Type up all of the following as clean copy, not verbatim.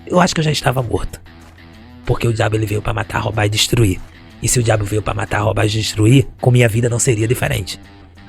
eu acho que eu já estava morto. Porque o diabo ele veio para matar, roubar e destruir. E se o diabo veio para matar, roubar e destruir, com minha vida não seria diferente.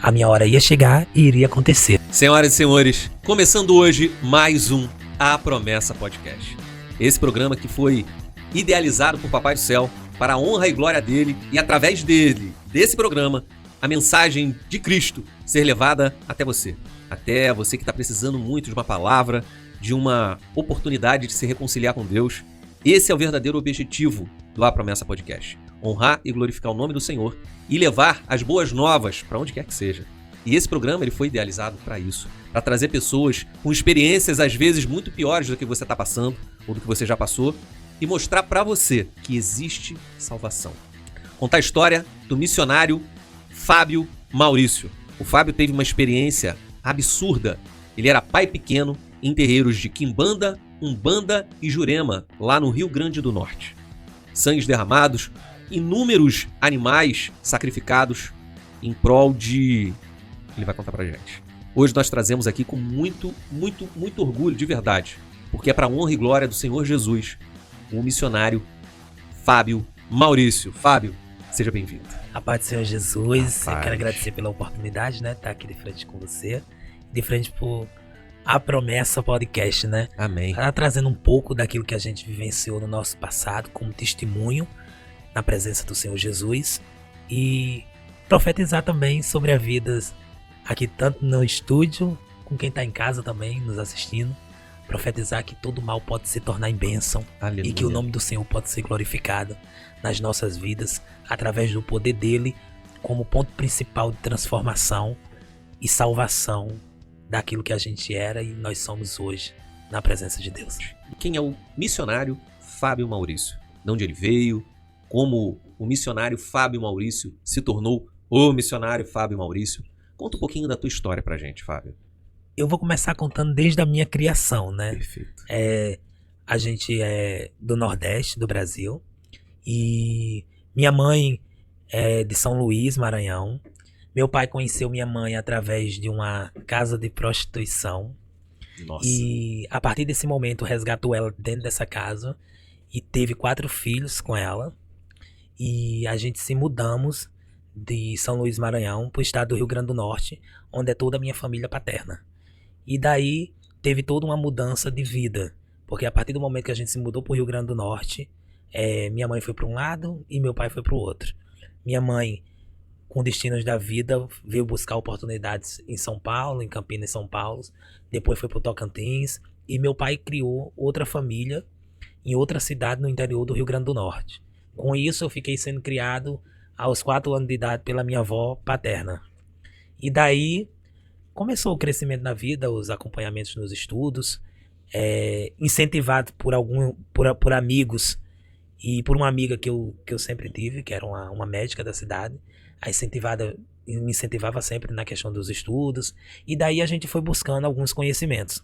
A minha hora ia chegar e iria acontecer. Senhoras e senhores, começando hoje mais um A Promessa Podcast. Esse programa que foi idealizado por Papai do Céu para a honra e glória dele e através dele, desse programa, a mensagem de Cristo ser levada até você. Até você que está precisando muito de uma palavra, de uma oportunidade de se reconciliar com Deus. Esse é o verdadeiro objetivo do A Promessa Podcast. Honrar e glorificar o nome do Senhor e levar as boas novas para onde quer que seja. E esse programa ele foi idealizado para isso, para trazer pessoas com experiências às vezes muito piores do que você está passando ou do que você já passou e mostrar para você que existe salvação. Contar a história do missionário Fábio Maurício. O Fábio teve uma experiência absurda. Ele era pai pequeno em terreiros de Quimbanda, Umbanda e Jurema, lá no Rio Grande do Norte. Sangues derramados, inúmeros animais sacrificados em prol de... Ele vai contar pra gente. Hoje nós trazemos aqui com muito orgulho, de verdade, porque é para a honra e glória do Senhor Jesus, o missionário Fábio Maurício. Fábio, seja bem-vindo. A paz do Senhor Jesus, eu quero agradecer pela oportunidade, né, estar aqui de frente com você, de frente por A Promessa Podcast, né? Amém. Tá trazendo um pouco daquilo que a gente vivenciou no nosso passado como testemunho na presença do Senhor Jesus e profetizar também sobre as vidas aqui tanto no estúdio, com quem está em casa também nos assistindo, profetizar que todo mal pode se tornar em bênção. Aleluia. E que o nome do Senhor pode ser glorificado nas nossas vidas através do poder dele como ponto principal de transformação e salvação daquilo que a gente era e nós somos hoje na presença de Deus. Quem é o missionário Fábio Maurício? De onde ele veio? Como o missionário Fábio Maurício se tornou o missionário Fábio Maurício? Conta um pouquinho da tua história pra gente, Fábio. Eu vou começar contando desde a minha criação, né? Perfeito. A gente é do Nordeste do Brasil e minha mãe é de São Luís, Maranhão. Meu pai conheceu minha mãe através de uma casa de prostituição. Nossa. E a partir desse momento resgatou ela dentro dessa casa e teve 4 filhos com ela. E a gente se mudamos de São Luís, Maranhão para o estado do Rio Grande do Norte, onde é toda a minha família paterna. E daí teve toda uma mudança de vida, porque a partir do momento que a gente se mudou para o Rio Grande do Norte, minha mãe foi para um lado e meu pai foi para o outro. Minha mãe, com destinos da vida, veio buscar oportunidades em São Paulo, em Campinas e São Paulo, depois foi para o Tocantins, e meu pai criou outra família em outra cidade no interior do Rio Grande do Norte. Com isso eu fiquei sendo criado aos 4 anos de idade pela minha avó paterna. E daí começou o crescimento na vida, os acompanhamentos nos estudos, incentivado por amigos e por uma amiga que eu sempre tive, que era uma médica da cidade. Me incentivava sempre na questão dos estudos. E daí a gente foi buscando alguns conhecimentos.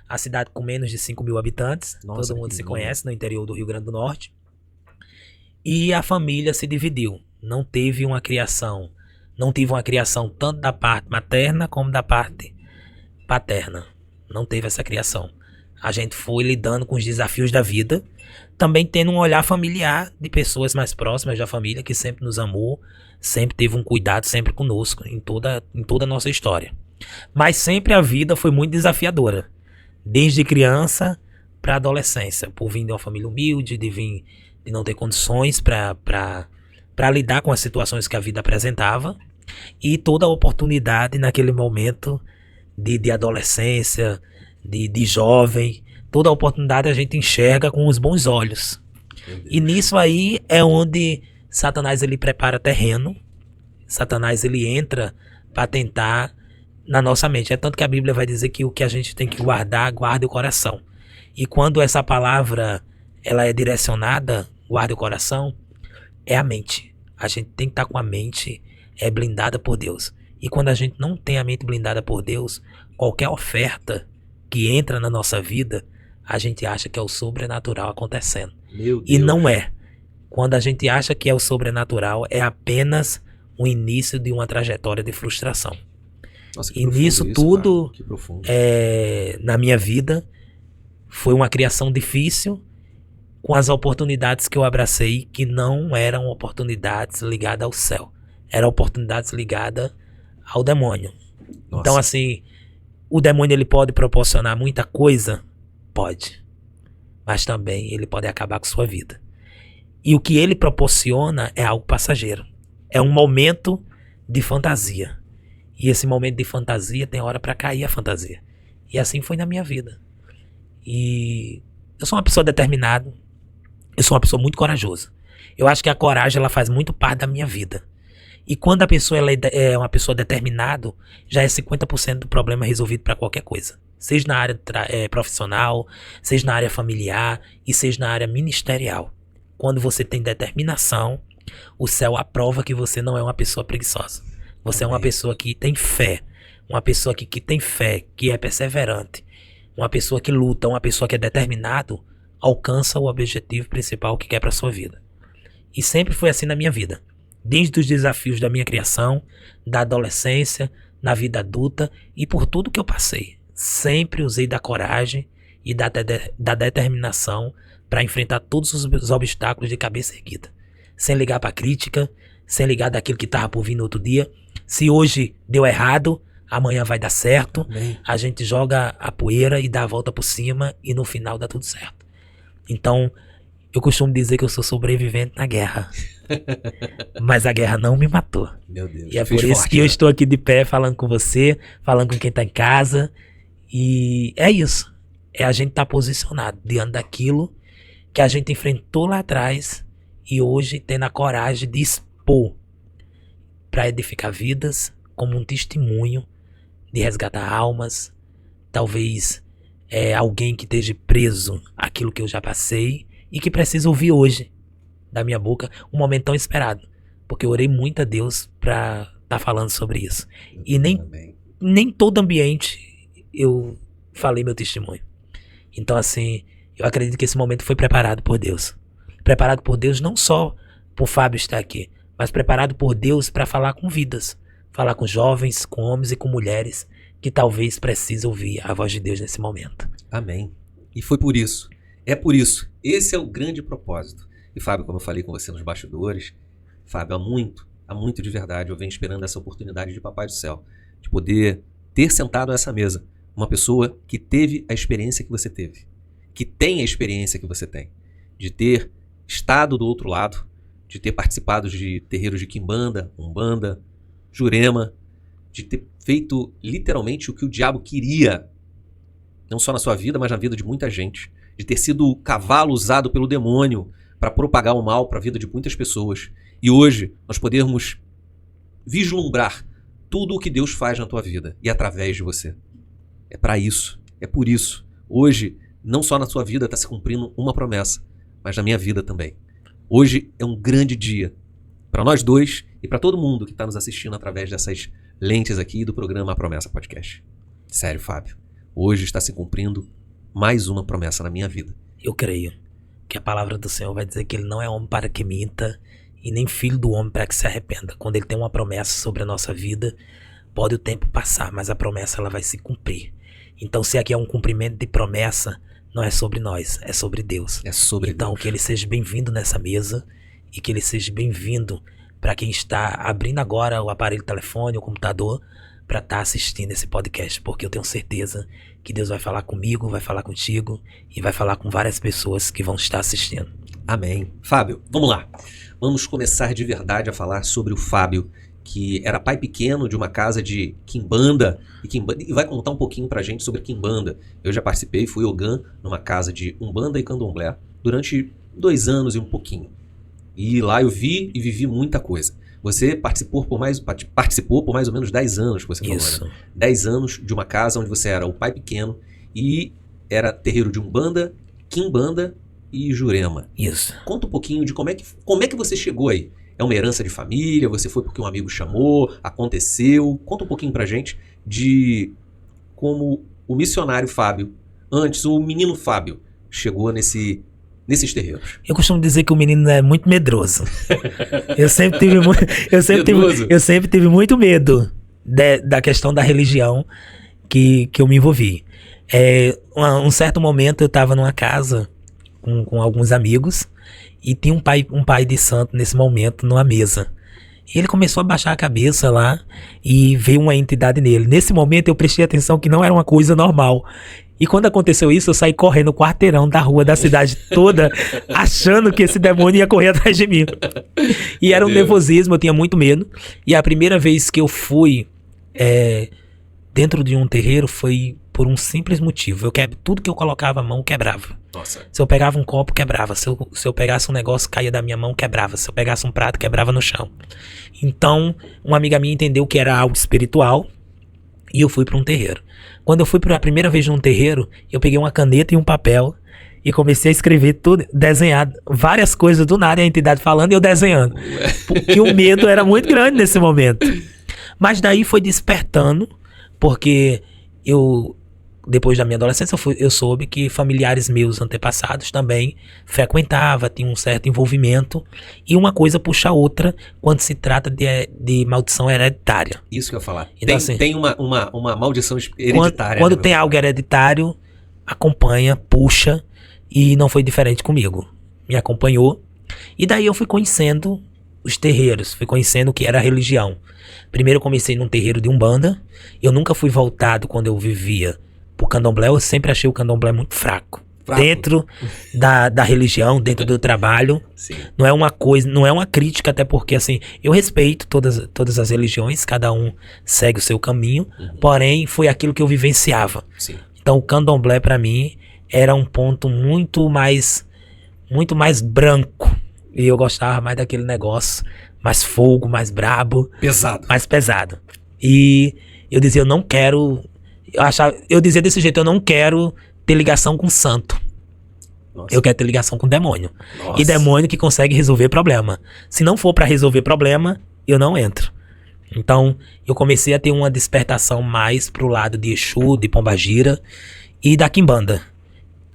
A cidade com menos de 5 mil habitantes, nossa, todo mundo se conhece no interior do Rio Grande do Norte. E a família se dividiu. Não tive uma criação tanto da parte materna como da parte paterna. Não teve essa criação. A gente foi lidando com os desafios da vida, também tendo um olhar familiar de pessoas mais próximas da família, que sempre nos amou, sempre teve um cuidado sempre conosco, em toda a nossa história. Mas sempre a vida foi muito desafiadora, desde criança para adolescência, por vir de uma família humilde, de não ter condições para lidar com as situações que a vida apresentava, e toda a oportunidade naquele momento de adolescência, de jovem, toda a oportunidade a gente enxerga com os bons olhos. E nisso aí é onde Satanás ele prepara terreno, Satanás ele entra para tentar na nossa mente. É tanto que a Bíblia vai dizer que o que a gente tem que guardar, guarde o coração. E quando essa palavra ela é direcionada, guarde o coração, é a mente. A gente tem que estar com a mente blindada por Deus. E quando a gente não tem a mente blindada por Deus, qualquer oferta que entra na nossa vida, a gente acha que é o sobrenatural acontecendo. Meu Deus. E não é. Quando a gente acha que é o sobrenatural, é apenas o início de uma trajetória de frustração. Nossa, que e nisso isso, tudo, que profundo. na minha vida, Foi uma criação difícil, com as oportunidades que eu abracei, que não eram oportunidades ligadas ao céu. Eram oportunidades ligadas ao demônio. Nossa. Então, assim, o demônio ele pode proporcionar muita coisa? Pode. Mas também ele pode acabar com sua vida. E o que ele proporciona é algo passageiro. É um momento de fantasia. E esse momento de fantasia tem hora pra cair a fantasia. E assim foi na minha vida. E eu sou uma pessoa determinada. Eu sou uma pessoa muito corajosa. Eu acho que a coragem ela faz muito parte da minha vida. E quando a pessoa ela é uma pessoa determinada, já é 50% do problema resolvido para qualquer coisa. Seja na área profissional, seja na área familiar e seja na área ministerial. Quando você tem determinação, o céu aprova que você não é uma pessoa preguiçosa. Você é uma pessoa que tem fé. Uma pessoa que tem fé, que é perseverante. Uma pessoa que luta, uma pessoa que é determinado, alcança o objetivo principal que quer para sua vida. E sempre foi assim na minha vida. Desde os desafios da minha criação, da adolescência, na vida adulta e por tudo que eu passei. Sempre usei da coragem e da determinação para enfrentar todos os obstáculos de cabeça erguida. Sem ligar para crítica, sem ligar daquilo que estava por vir no outro dia. Se hoje deu errado, amanhã vai dar certo. Amém. A gente joga a poeira e dá a volta por cima e no final dá tudo certo. Então, eu costumo dizer que eu sou sobrevivente na guerra. Mas a guerra não me matou. Meu Deus. E é por isso que eu estou aqui de pé falando com você, falando com quem está em casa. E é isso. É a gente estar posicionado diante daquilo que a gente enfrentou lá atrás e hoje tendo a coragem de expor para edificar vidas como um testemunho de resgatar almas. Talvez alguém que esteja preso àquilo que eu já passei e que precisa ouvir hoje da minha boca um momento tão esperado. Porque eu orei muito a Deus para estar falando sobre isso. E nem todo ambiente eu falei meu testemunho. Então assim, eu acredito que esse momento foi preparado por Deus. Preparado por Deus não só por Fábio estar aqui, mas preparado por Deus para falar com vidas. Falar com jovens, com homens e com mulheres que talvez precisem ouvir a voz de Deus nesse momento. Amém. E foi por isso. É por isso. Esse é o grande propósito. E Fábio, como eu falei com você nos bastidores, Fábio, há muito de verdade eu venho esperando essa oportunidade de Papai do Céu, de poder ter sentado a essa mesa uma pessoa que teve a experiência que você teve, que tem a experiência que você tem, de ter estado do outro lado, de ter participado de terreiros de quimbanda, umbanda, jurema, de ter feito literalmente o que o diabo queria, não só na sua vida, mas na vida de muita gente, de ter sido o cavalo usado pelo demônio para propagar o mal para a vida de muitas pessoas. E hoje nós podemos vislumbrar tudo o que Deus faz na tua vida e através de você. É para isso, é por isso. Hoje, não só na sua vida está se cumprindo uma promessa, mas na minha vida também. Hoje é um grande dia para nós dois e para todo mundo que está nos assistindo através dessas lentes aqui do programa A Promessa Podcast. Sério, Fábio, hoje está se cumprindo mais uma promessa na minha vida. Eu creio que a palavra do Senhor vai dizer que Ele não é homem para que minta e nem filho do homem para que se arrependa. Quando Ele tem uma promessa sobre a nossa vida, pode o tempo passar, mas a promessa ela vai se cumprir. Então, se aqui é um cumprimento de promessa, não é sobre nós, é sobre Deus. É sobre então, Deus. Que Ele seja bem-vindo nessa mesa e que Ele seja bem-vindo para quem está abrindo agora o aparelho telefone, o computador, para estar assistindo esse podcast, porque eu tenho certeza que Deus vai falar comigo, vai falar contigo e vai falar com várias pessoas que vão estar assistindo. Amém. Fábio, vamos lá. Vamos começar de verdade a falar sobre o Fábio, que era pai pequeno de uma casa de quimbanda, e vai contar um pouquinho pra gente sobre quimbanda. Eu já participei, fui ogã numa casa de umbanda e candomblé durante 2 anos e um pouquinho. E lá eu vi e vivi muita coisa. Você participou por mais ou menos 10 anos, que você falou, Isso. né? 10 anos de uma casa onde você era o pai pequeno e era terreiro de umbanda, quimbanda e jurema. Isso. Conta um pouquinho de como é que você chegou aí. É uma herança de família? Você foi porque um amigo chamou? Aconteceu? Conta um pouquinho pra gente de como o missionário Fábio, antes o menino Fábio, chegou nesses terreiros. Eu costumo dizer que o menino é muito medroso. Eu sempre tive muito medo da questão da religião que eu me envolvi. Um certo momento eu tava numa casa com alguns amigos e tinha um pai de santo nesse momento numa mesa. E ele começou a baixar a cabeça lá e veio uma entidade nele. Nesse momento eu prestei atenção que não era uma coisa normal. E quando aconteceu isso, eu saí correndo o quarteirão da rua da cidade toda, achando que esse demônio ia correr atrás de mim. E era um nervosismo, eu tinha muito medo. E a primeira vez que eu fui dentro de um terreiro foi por um simples motivo. Tudo que eu colocava a mão quebrava. Nossa. Se eu pegava um copo, quebrava. Se eu pegasse um negócio, caía da minha mão, quebrava. Se eu pegasse um prato, quebrava no chão. Então, uma amiga minha entendeu que era algo espiritual e eu fui para um terreiro. Quando eu fui pela primeira vez num terreiro, eu peguei uma caneta e um papel e comecei a escrever tudo, desenhar várias coisas do nada, a entidade falando e eu desenhando. Porque o medo era muito grande nesse momento. Mas daí foi despertando, porque depois da minha adolescência, eu soube que familiares meus antepassados também frequentavam, tinham um certo envolvimento. E uma coisa puxa a outra quando se trata de maldição hereditária. Isso que eu ia falar. Então, assim, tem uma maldição hereditária. Quando tem algo hereditário, acompanha, puxa. E não foi diferente comigo. Me acompanhou. E daí eu fui conhecendo os terreiros, fui conhecendo o que era a religião. Primeiro eu comecei num terreiro de Umbanda. Eu nunca fui voltado quando eu vivia pro candomblé. Eu sempre achei o candomblé muito fraco. Dentro da religião, dentro do trabalho. Sim. Não é uma coisa, não é uma crítica, até porque assim, eu respeito todas as religiões, cada um segue o seu caminho, porém foi aquilo que eu vivenciava. Sim. Então o candomblé pra mim era um ponto muito mais branco. E eu gostava mais daquele negócio mais fogo, mais brabo. Pesado. Mais pesado. E eu dizia, eu não quero... Eu dizia desse jeito, eu não quero ter ligação com santo. Nossa. Eu quero ter ligação com demônio. Nossa. E demônio que consegue resolver problema. Se não for pra resolver problema, eu não entro. Então, eu comecei a ter uma despertação mais pro lado de Exu, de Pombagira e da Quimbanda.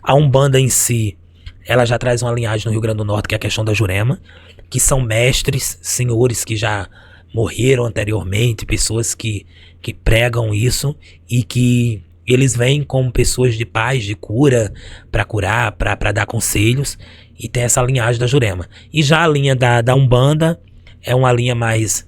A Umbanda em si, ela já traz uma linhagem no Rio Grande do Norte, que é a questão da Jurema, que são mestres, senhores que já morreram anteriormente, pessoas que pregam isso e que eles vêm como pessoas de paz, de cura, para curar, para dar conselhos, e tem essa linhagem da Jurema. E já a linha da Umbanda é uma linha mais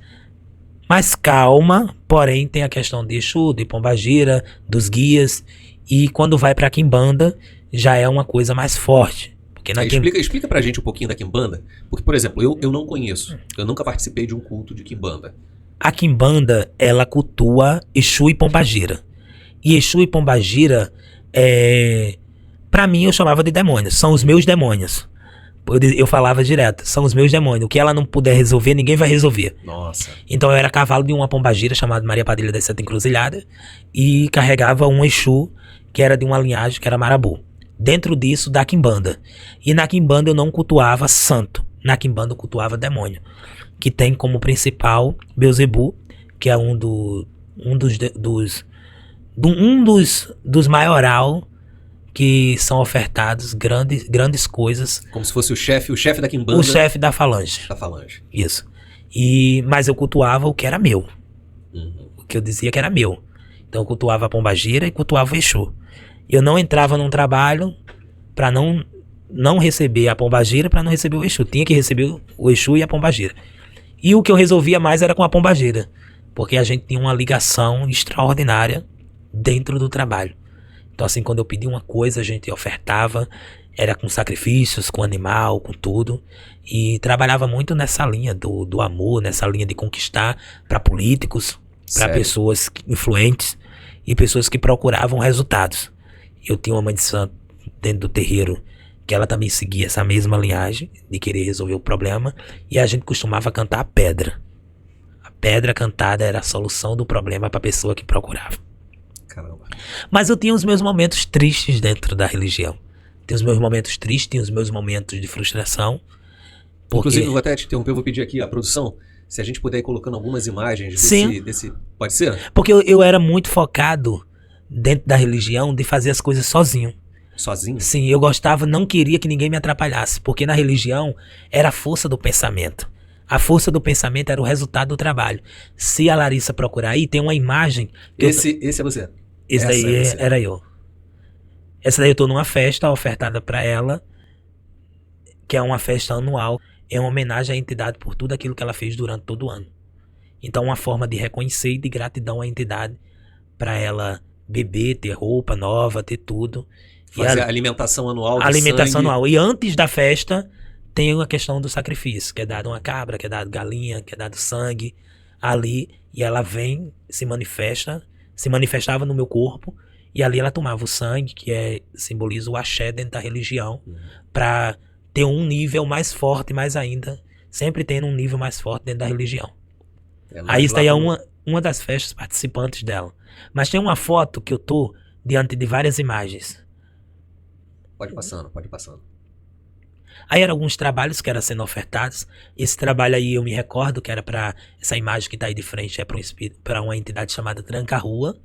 calma, porém tem a questão de Exu, de Pombagira, dos guias, e quando vai para a Quimbanda já é uma coisa mais forte. Porque Explica pra gente um pouquinho da Quimbanda, porque, por exemplo, eu não conheço, eu nunca participei de um culto de Quimbanda. A Quimbanda, ela cultua Exu e Pombagira. E Exu e Pombagira, pra mim eu chamava de demônios, são os meus demônios. Eu falava direto, são os meus demônios. O que ela não puder resolver, ninguém vai resolver. Nossa. Então eu era cavalo de uma pombagira chamada Maria Padilha das Sete Encruzilhadas e carregava um Exu que era de uma linhagem que era Marabu. Dentro disso, da Quimbanda. E na Quimbanda eu não cultuava santo. Na Quimbanda eu cultuava demônio. Que tem como principal Beelzebu, que é um dos maioral que são ofertados grandes coisas. Como se fosse o chefe da Quimbanda. O chefe da falange. Da falange. Isso. Mas eu cultuava o que era meu. O que eu dizia que era meu. Então eu cultuava a Pombagira e cultuava o Exu. Eu não entrava num trabalho para não receber a Pombagira, para não receber o Exu. Tinha que receber o Exu e a Pombagira. E o que eu resolvia mais era com a Pombagira, porque a gente tinha uma ligação extraordinária dentro do trabalho. Então assim, quando eu pedia uma coisa, a gente ofertava, era com sacrifícios, com animal, com tudo. E trabalhava muito nessa linha do amor, nessa linha de conquistar para políticos, para pessoas influentes e pessoas que procuravam resultados. Eu tinha uma mãe de santo dentro do terreiro que ela também seguia essa mesma linhagem de querer resolver o problema, e a gente costumava cantar a pedra. A pedra cantada era a solução do problema para a pessoa que procurava. Caramba. Mas eu tinha os meus momentos tristes dentro da religião. Tem os meus momentos tristes, tem os meus momentos de frustração. Inclusive, eu vou até te interromper, eu vou pedir aqui a produção, se a gente puder ir colocando algumas imagens desse... Pode ser? Porque eu era muito focado dentro da religião de fazer as coisas sozinho. Sozinho? Sim, eu não queria que ninguém me atrapalhasse, porque na religião era a força do pensamento. A força do pensamento era o resultado do trabalho. Se a Larissa procurar aí, tem uma imagem... Esse é você? Esse daí era eu. Essa daí eu tô numa festa ofertada pra ela, que é uma festa anual. É uma homenagem à entidade por tudo aquilo que ela fez durante todo o ano. Então, uma forma de reconhecer e de gratidão à entidade para ela beber, ter roupa nova, ter tudo. Fazer a alimentação anual de alimentação sangue. anual. E antes da festa, tem a questão do sacrifício, que é dado uma cabra, que é dado galinha, que é dado sangue ali. E ela vem, se manifestava no meu corpo. E ali ela tomava o sangue, que simboliza o axé dentro da religião, para ter um nível mais forte, mais ainda, sempre tendo um nível mais forte dentro da religião. Aí isso daí é uma das festas participantes dela. Mas tem uma foto que eu tô diante de várias imagens. Pode ir passando. Aí eram alguns trabalhos que eram sendo ofertados. Esse trabalho aí eu me recordo que era para essa imagem que tá aí de frente, é para uma entidade chamada Tranca-Rua,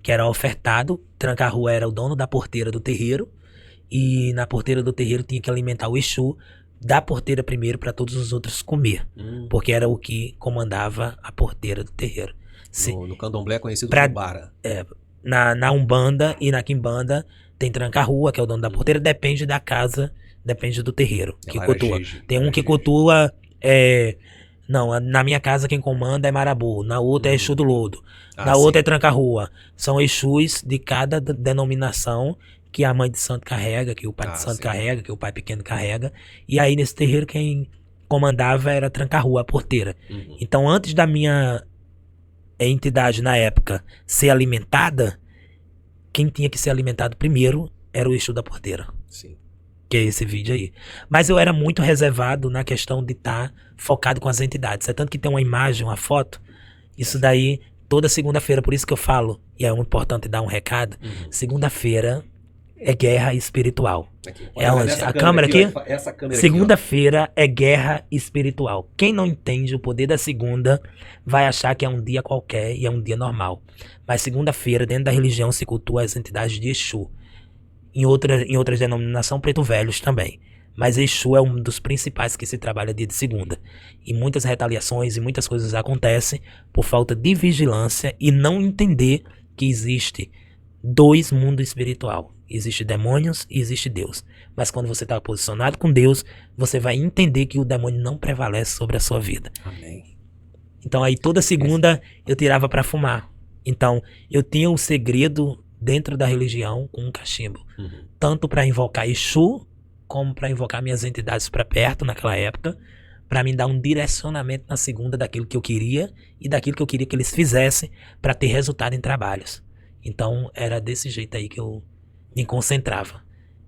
que era ofertado. Tranca-Rua era o dono da porteira do terreiro. E na porteira do terreiro tinha que alimentar o Exu da porteira primeiro para todos os outros comer. Porque era o que comandava a porteira do terreiro. No candomblé é conhecido como Bara. Na Umbanda e na Quimbanda tem Tranca-Rua, que é o dono da porteira. Depende da casa, depende do terreiro que cultua. Tem um que cultua... Não, na minha casa quem comanda é Marabu. Na outra é Exu do Lodo. Na outra é Tranca-Rua. São Exus de cada denominação que a mãe de santo carrega, que o pai de santo carrega, que o pai pequeno carrega. E aí nesse terreiro quem comandava era Tranca-Rua, a porteira. Então antes da minha entidade na época ser alimentada, quem tinha que ser alimentado primeiro era o Exu da porteira. Sim. Que é esse vídeo aí. Mas eu era muito reservado na questão de estar focado com as entidades. É tanto que tem uma imagem, uma foto. Isso daí, toda segunda-feira, por isso que eu falo, e é importante dar um recado, segunda-feira é guerra espiritual. É onde? A câmera aqui? Essa câmera Segunda-feira é guerra espiritual. Quem não entende o poder da segunda vai achar que é um dia qualquer e é um dia normal. Mas segunda-feira, dentro da religião, se cultua as entidades de Exu. Em outras denominações, preto velhos também. Mas Exu é um dos principais que se trabalha dia de segunda. E muitas retaliações e muitas coisas acontecem por falta de vigilância e não entender que existe dois mundos espiritual. Existe demônios e existe Deus. Mas quando você está posicionado com Deus, você vai entender que o demônio não prevalece sobre a sua vida. Amém. Então aí toda segunda eu tirava para fumar. Então eu tinha um segredo dentro da religião com um cachimbo. Tanto para invocar Exu, como para invocar minhas entidades para perto naquela época, para me dar um direcionamento na segunda daquilo que eu queria e daquilo que eu queria que eles fizessem para ter resultado em trabalhos. Então era desse jeito aí que eu me concentrava.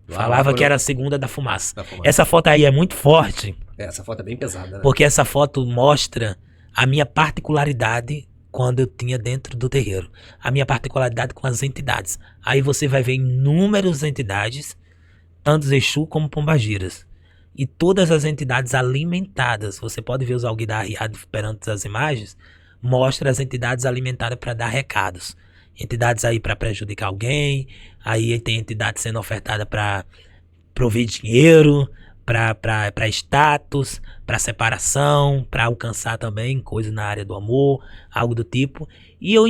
Falava que era a segunda da fumaça. Essa foto aí é muito forte. Essa foto é bem pesada, né? Porque essa foto mostra a minha particularidade quando eu tinha dentro do terreiro. A minha particularidade com as entidades. Aí você vai ver inúmeras entidades, tanto Exu como Pombagiras. E todas as entidades alimentadas. Você pode ver os alguidar arriados perante as imagens. Mostra as entidades alimentadas para dar recados. Entidades aí para prejudicar alguém. Aí tem entidade sendo ofertada para prover dinheiro, para status, para separação, para alcançar também coisas na área do amor, algo do tipo. E eu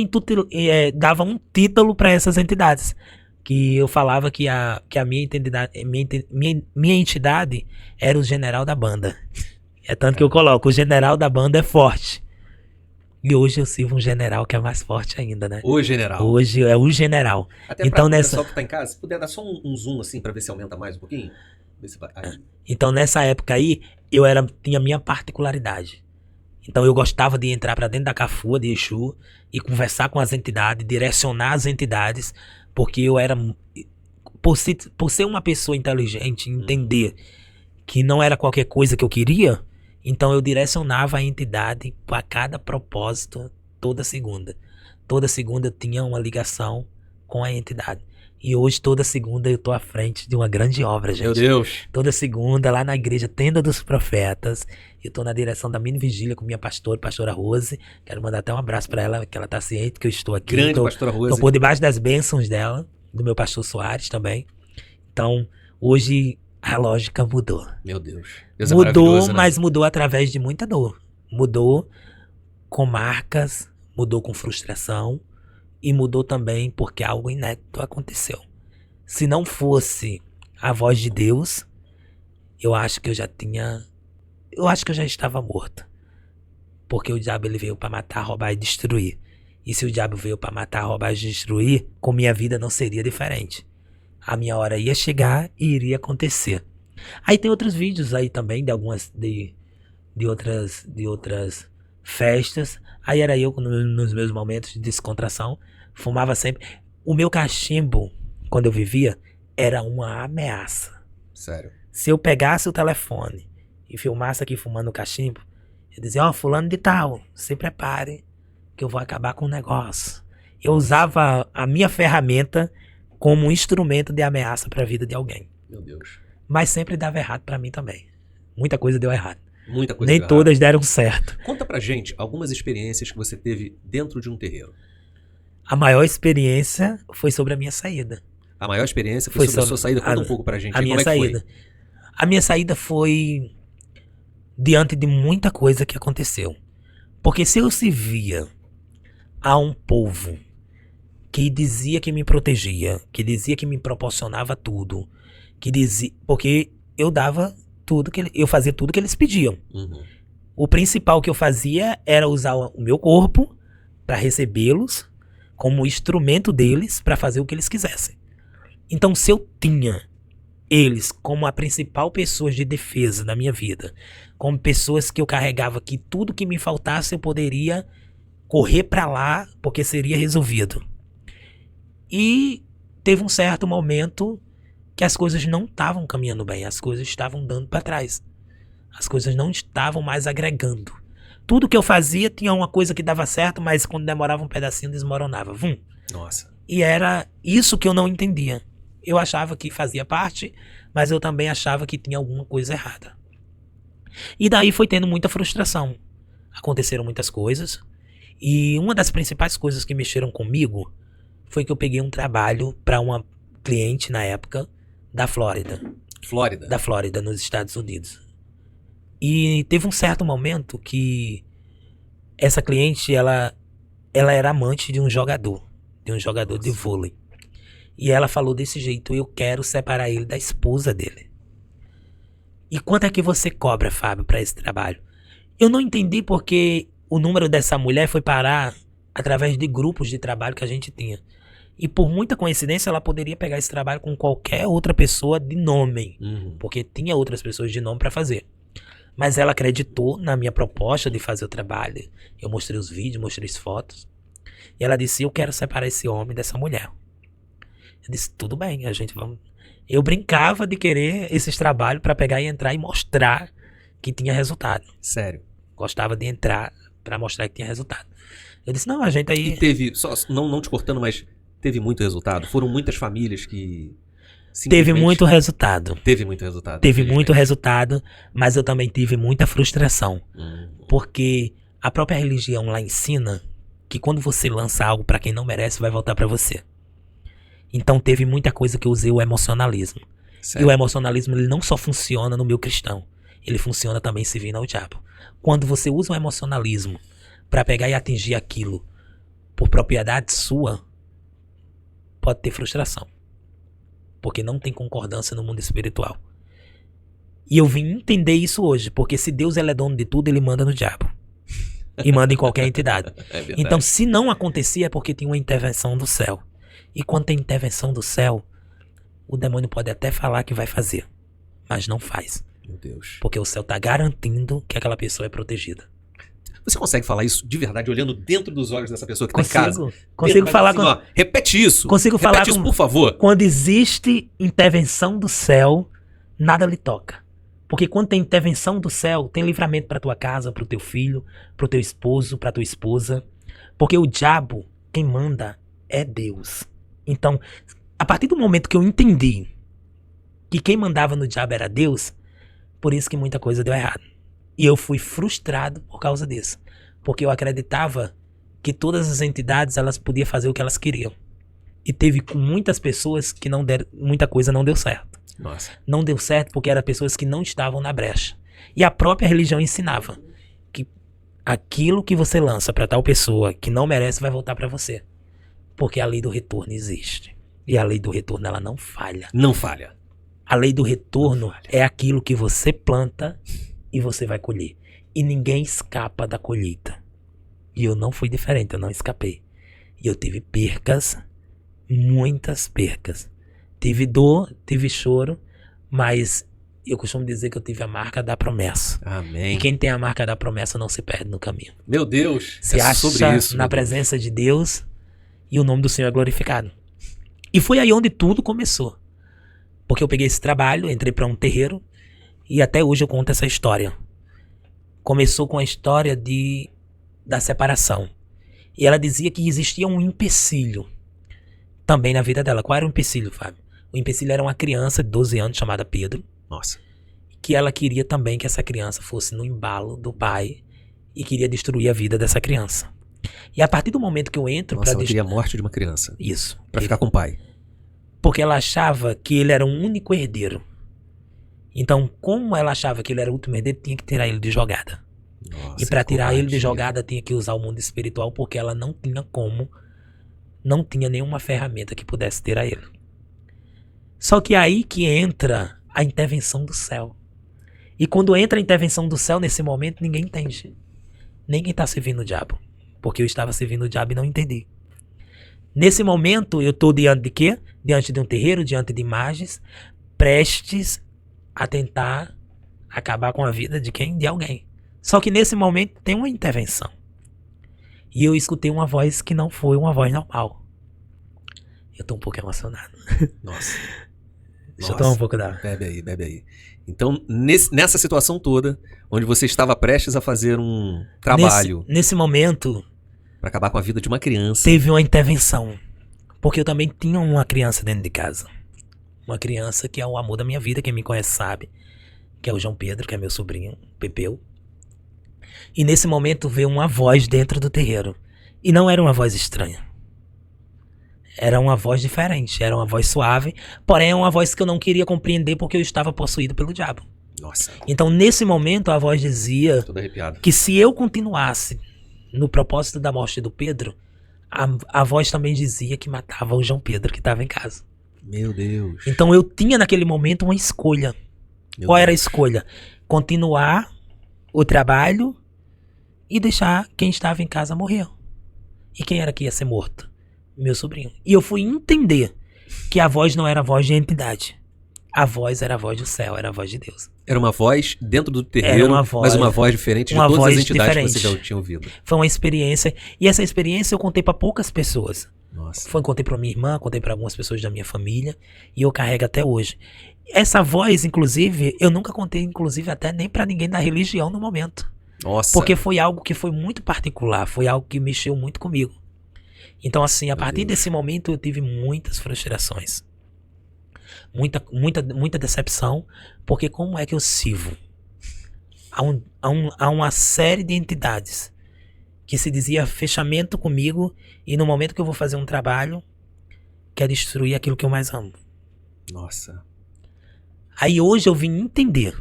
dava um título para essas entidades, que eu falava que a minha entidade era o general da banda. É tanto que eu coloco, o general da banda é forte. E hoje eu sirvo um general que é mais forte ainda, né? O general. Hoje é o general. Até então, para o pessoal que tá em casa, se puder dar só um zoom assim para ver se aumenta mais um pouquinho. Então nessa época aí, tinha minha particularidade. Então eu gostava de entrar para dentro da cafua de Exu e conversar com as entidades, direcionar as entidades, porque eu era, por ser uma pessoa inteligente, entender que não era qualquer coisa que eu queria, então eu direcionava a entidade para cada propósito toda segunda. Toda segunda eu tinha uma ligação com a entidade. E hoje, toda segunda, eu tô à frente de uma grande obra, gente. Meu Deus! Toda segunda, lá na igreja Tenda dos Profetas, eu tô na direção da mini vigília com minha pastora Rose. Quero mandar até um abraço pra ela, que ela tá ciente que eu estou aqui. Grande pastora Rose. Tô por debaixo das bênçãos dela, do meu pastor Soares também. Então, hoje, a lógica mudou. Meu Deus. Mudou, mas mudou através de muita dor. Mudou com marcas, mudou com frustração. E mudou também porque algo inédito aconteceu. Se não fosse a voz de Deus, eu acho que eu já estava morto. Porque o diabo ele veio para matar, roubar e destruir. E se o diabo veio para matar, roubar e destruir, com minha vida não seria diferente. A minha hora ia chegar e iria acontecer. Aí tem outros vídeos aí também de algumas de outras festas. Aí era eu nos meus momentos de descontração, fumava sempre. O meu cachimbo, quando eu vivia, era uma ameaça. Sério? Se eu pegasse o telefone e filmasse aqui fumando cachimbo, eu dizia, fulano de tal, se prepare que eu vou acabar com o negócio. Eu usava a minha ferramenta como um instrumento de ameaça para a vida de alguém. Meu Deus. Mas sempre dava errado para mim também. Muita coisa deu errado. Muita coisa Nem deu todas errado. deram certo. Conta pra gente algumas experiências que você teve dentro de um terreiro. A maior experiência foi sobre a minha saída. A maior experiência foi sobre a sua saída. Conta um pouco pra gente. A minha saída. A minha saída foi diante de muita coisa que aconteceu. Porque se eu servia a um povo que dizia que me protegia, que dizia que me proporcionava tudo, que dizia, porque eu dava tudo eu fazia tudo que eles pediam. Uhum. O principal que eu fazia era usar o meu corpo para recebê-los como instrumento deles para fazer o que eles quisessem. Então, se eu tinha eles como a principal pessoa de defesa da minha vida, como pessoas que eu carregava que tudo que me faltasse eu poderia correr para lá porque seria resolvido. E teve um certo momento que as coisas não estavam caminhando bem, as coisas estavam dando para trás. As coisas não estavam mais agregando. Tudo que eu fazia tinha uma coisa que dava certo, mas quando demorava um pedacinho desmoronava. Vum. Nossa. E era isso que eu não entendia. Eu achava que fazia parte, mas eu também achava que tinha alguma coisa errada. E daí foi tendo muita frustração. Aconteceram muitas coisas. E uma das principais coisas que mexeram comigo foi que eu peguei um trabalho para uma cliente na época da Flórida. Flórida? Da Flórida, nos Estados Unidos. E teve um certo momento que essa cliente, ela era amante de um jogador de vôlei. E ela falou desse jeito, eu quero separar ele da esposa dele. E quanto é que você cobra, Fábio, para esse trabalho? Eu não entendi porque o número dessa mulher foi parar através de grupos de trabalho que a gente tinha. E por muita coincidência, ela poderia pegar esse trabalho com qualquer outra pessoa de nome. Uhum. Porque tinha outras pessoas de nome para fazer. Mas ela acreditou na minha proposta de fazer o trabalho. Eu mostrei os vídeos, mostrei as fotos. E ela disse, eu quero separar esse homem dessa mulher. Eu disse, tudo bem, a gente vamos... Eu brincava de querer esses trabalhos para pegar e entrar e mostrar que tinha resultado. Sério? Gostava de entrar para mostrar que tinha resultado. Eu disse, não, a gente aí... E teve, não te cortando, mas teve muito resultado? Foram muitas famílias que... Teve muito resultado. Teve muito resultado. Teve muito resultado, mas eu também tive muita frustração. Porque a própria religião lá ensina que quando você lança algo para quem não merece, vai voltar para você. Então teve muita coisa que eu usei o emocionalismo. Sério? E o emocionalismo ele não só funciona no meio cristão, ele funciona também servindo ao diabo. Quando você usa o emocionalismo para pegar e atingir aquilo por propriedade sua, pode ter frustração. Porque não tem concordância no mundo espiritual. E eu vim entender isso hoje, porque se Deus ele é dono de tudo, ele manda no diabo. E manda em qualquer entidade. É então, se não acontecia, é porque tinha uma intervenção do céu. E quando tem intervenção do céu, o demônio pode até falar que vai fazer, mas não faz. Meu Deus. Porque o céu está garantindo que aquela pessoa é protegida. Você consegue falar isso de verdade, olhando dentro dos olhos dessa pessoa que está em casa? Consigo falar assim, ó, repete isso. Consigo repete falar isso, por favor. Quando existe intervenção do céu, nada lhe toca. Porque quando tem intervenção do céu, tem livramento para tua casa, para o teu filho, para o teu esposo, para tua esposa. Porque o diabo, quem manda é Deus. Então, a partir do momento que eu entendi que quem mandava no diabo era Deus, por isso que muita coisa deu errado. E eu fui frustrado por causa disso. Porque eu acreditava que todas as entidades elas podiam fazer o que elas queriam. E teve com muitas pessoas que não deram, muita coisa não deu certo. Nossa. Não deu certo porque eram pessoas que não estavam na brecha. E a própria religião ensinava que aquilo que você lança para tal pessoa que não merece vai voltar para você. Porque a lei do retorno existe. E a lei do retorno, ela não falha. Não falha. A lei do retorno é aquilo que você planta e você vai colher. E ninguém escapa da colheita. E eu não fui diferente, eu não escapei. E eu tive percas, muitas percas. Tive dor, tive choro, mas eu costumo dizer que eu tive a marca da promessa. Amém. E quem tem a marca da promessa não se perde no caminho. Meu Deus, Se acha sobre isso. na presença de Deus e o nome do Senhor é glorificado. E foi aí onde tudo começou. Porque eu peguei esse trabalho, entrei para um terreiro e até hoje eu conto essa história. Começou com a história da separação. E ela dizia que existia um empecilho também na vida dela. Qual era o empecilho, Fábio? O empecilho era uma criança de 12 anos chamada Pedro. Nossa. Que ela queria também que essa criança fosse no embalo do pai e queria destruir a vida dessa criança. E a partir do momento que eu entro Nossa, para ela queria a morte de uma criança. Isso. Pra ficar com o pai. Porque ela achava que ele era o único herdeiro. Então, como ela achava que ele era o último herdeiro, tinha que tirar ele de jogada. Nossa, E para tirar ele de covardia. jogada, tinha que usar o mundo espiritual, porque ela não tinha como, não tinha nenhuma ferramenta que pudesse tirar ele. Só que aí que entra a intervenção do céu. E quando entra a intervenção do céu, nesse momento, ninguém entende. Ninguém está servindo o diabo. Porque eu estava servindo o diabo e não entendi. Nesse momento, eu estou diante de quê? Diante de um terreiro, diante de imagens, prestes a tentar acabar com a vida de quem? De alguém. Só que nesse momento tem uma intervenção. E eu escutei uma voz que não foi uma voz normal. Eu tô um pouco emocionado. Nossa. Deixa eu tomar um pouco d'água. Bebe aí, bebe aí. Então, nessa situação toda, onde você estava prestes a fazer um trabalho Nesse momento, para acabar com a vida de uma criança. teve uma intervenção. Porque eu também tinha uma criança dentro de casa. Uma criança que é o amor da minha vida, quem me conhece sabe. Que é o João Pedro, que é meu sobrinho, Pepeu. E nesse momento veio uma voz dentro do terreiro. E não era uma voz estranha. Era uma voz diferente, era uma voz suave. Porém, é uma voz que eu não queria compreender porque eu estava possuído pelo diabo. Nossa, Então, nesse momento, a voz dizia todo arrepiado. que se eu continuasse no propósito da morte do Pedro, a voz também dizia que matava o João Pedro que estava em casa. Meu Deus. Então eu tinha naquele momento uma escolha. Meu Qual era a Deus. escolha? Continuar o trabalho e deixar quem estava em casa morrer. E quem era que ia ser morto? Meu sobrinho. E eu fui entender que a voz não era a voz de entidade. A voz era a voz do céu, era a voz de Deus. Era uma voz dentro do terreiro, Era uma voz- mas uma voz diferente de uma todas voz as entidades que você diferente. já tinha ouvido. Foi uma experiência. E essa experiência eu contei para poucas pessoas. Nossa. Contei para minha irmã, contei para algumas pessoas da minha família. E eu carrego até hoje. Essa voz, inclusive, eu nunca contei, inclusive, até nem para ninguém da religião no momento. Nossa. Porque foi algo que foi muito particular. Foi algo que mexeu muito comigo. Então, assim, a partir Deus. desse momento eu tive muitas frustrações. Muita decepção. Porque como é que eu sirvo a uma série de entidades que se dizia fechamento comigo e no momento que eu vou fazer um trabalho quer destruir aquilo que eu mais amo. Nossa. Aí hoje eu vim entender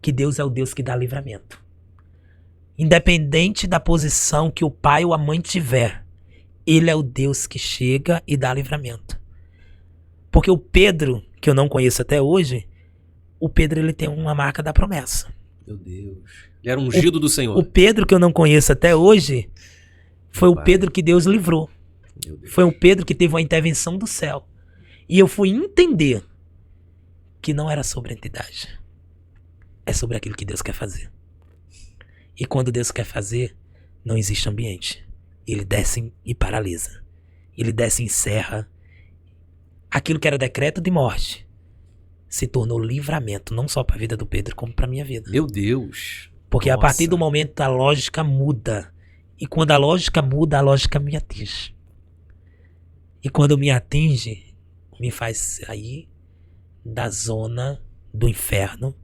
que Deus é o Deus que dá livramento. Independente da posição que o pai ou a mãe tiver, Ele é o Deus que chega e dá livramento. Porque o Pedro, que eu não conheço até hoje, o Pedro ele tem uma marca da promessa. Meu Deus. Ele era ungido do Senhor. O Pedro que eu não conheço até hoje foi o Pai. Pedro que Deus livrou. Meu Deus. Foi o Pedro que teve uma intervenção do céu. E eu fui entender que não era sobre a entidade. É sobre aquilo que Deus quer fazer. E quando Deus quer fazer, não existe ambiente. Ele desce e paralisa. Ele desce e encerra. Aquilo que era decreto de morte se tornou livramento, não só para a vida do Pedro, como para a minha vida. Meu Deus. Porque a Nossa. partir do momento a lógica muda. E quando a lógica muda, a lógica me atinge. E quando me atinge, me faz sair da zona do inferno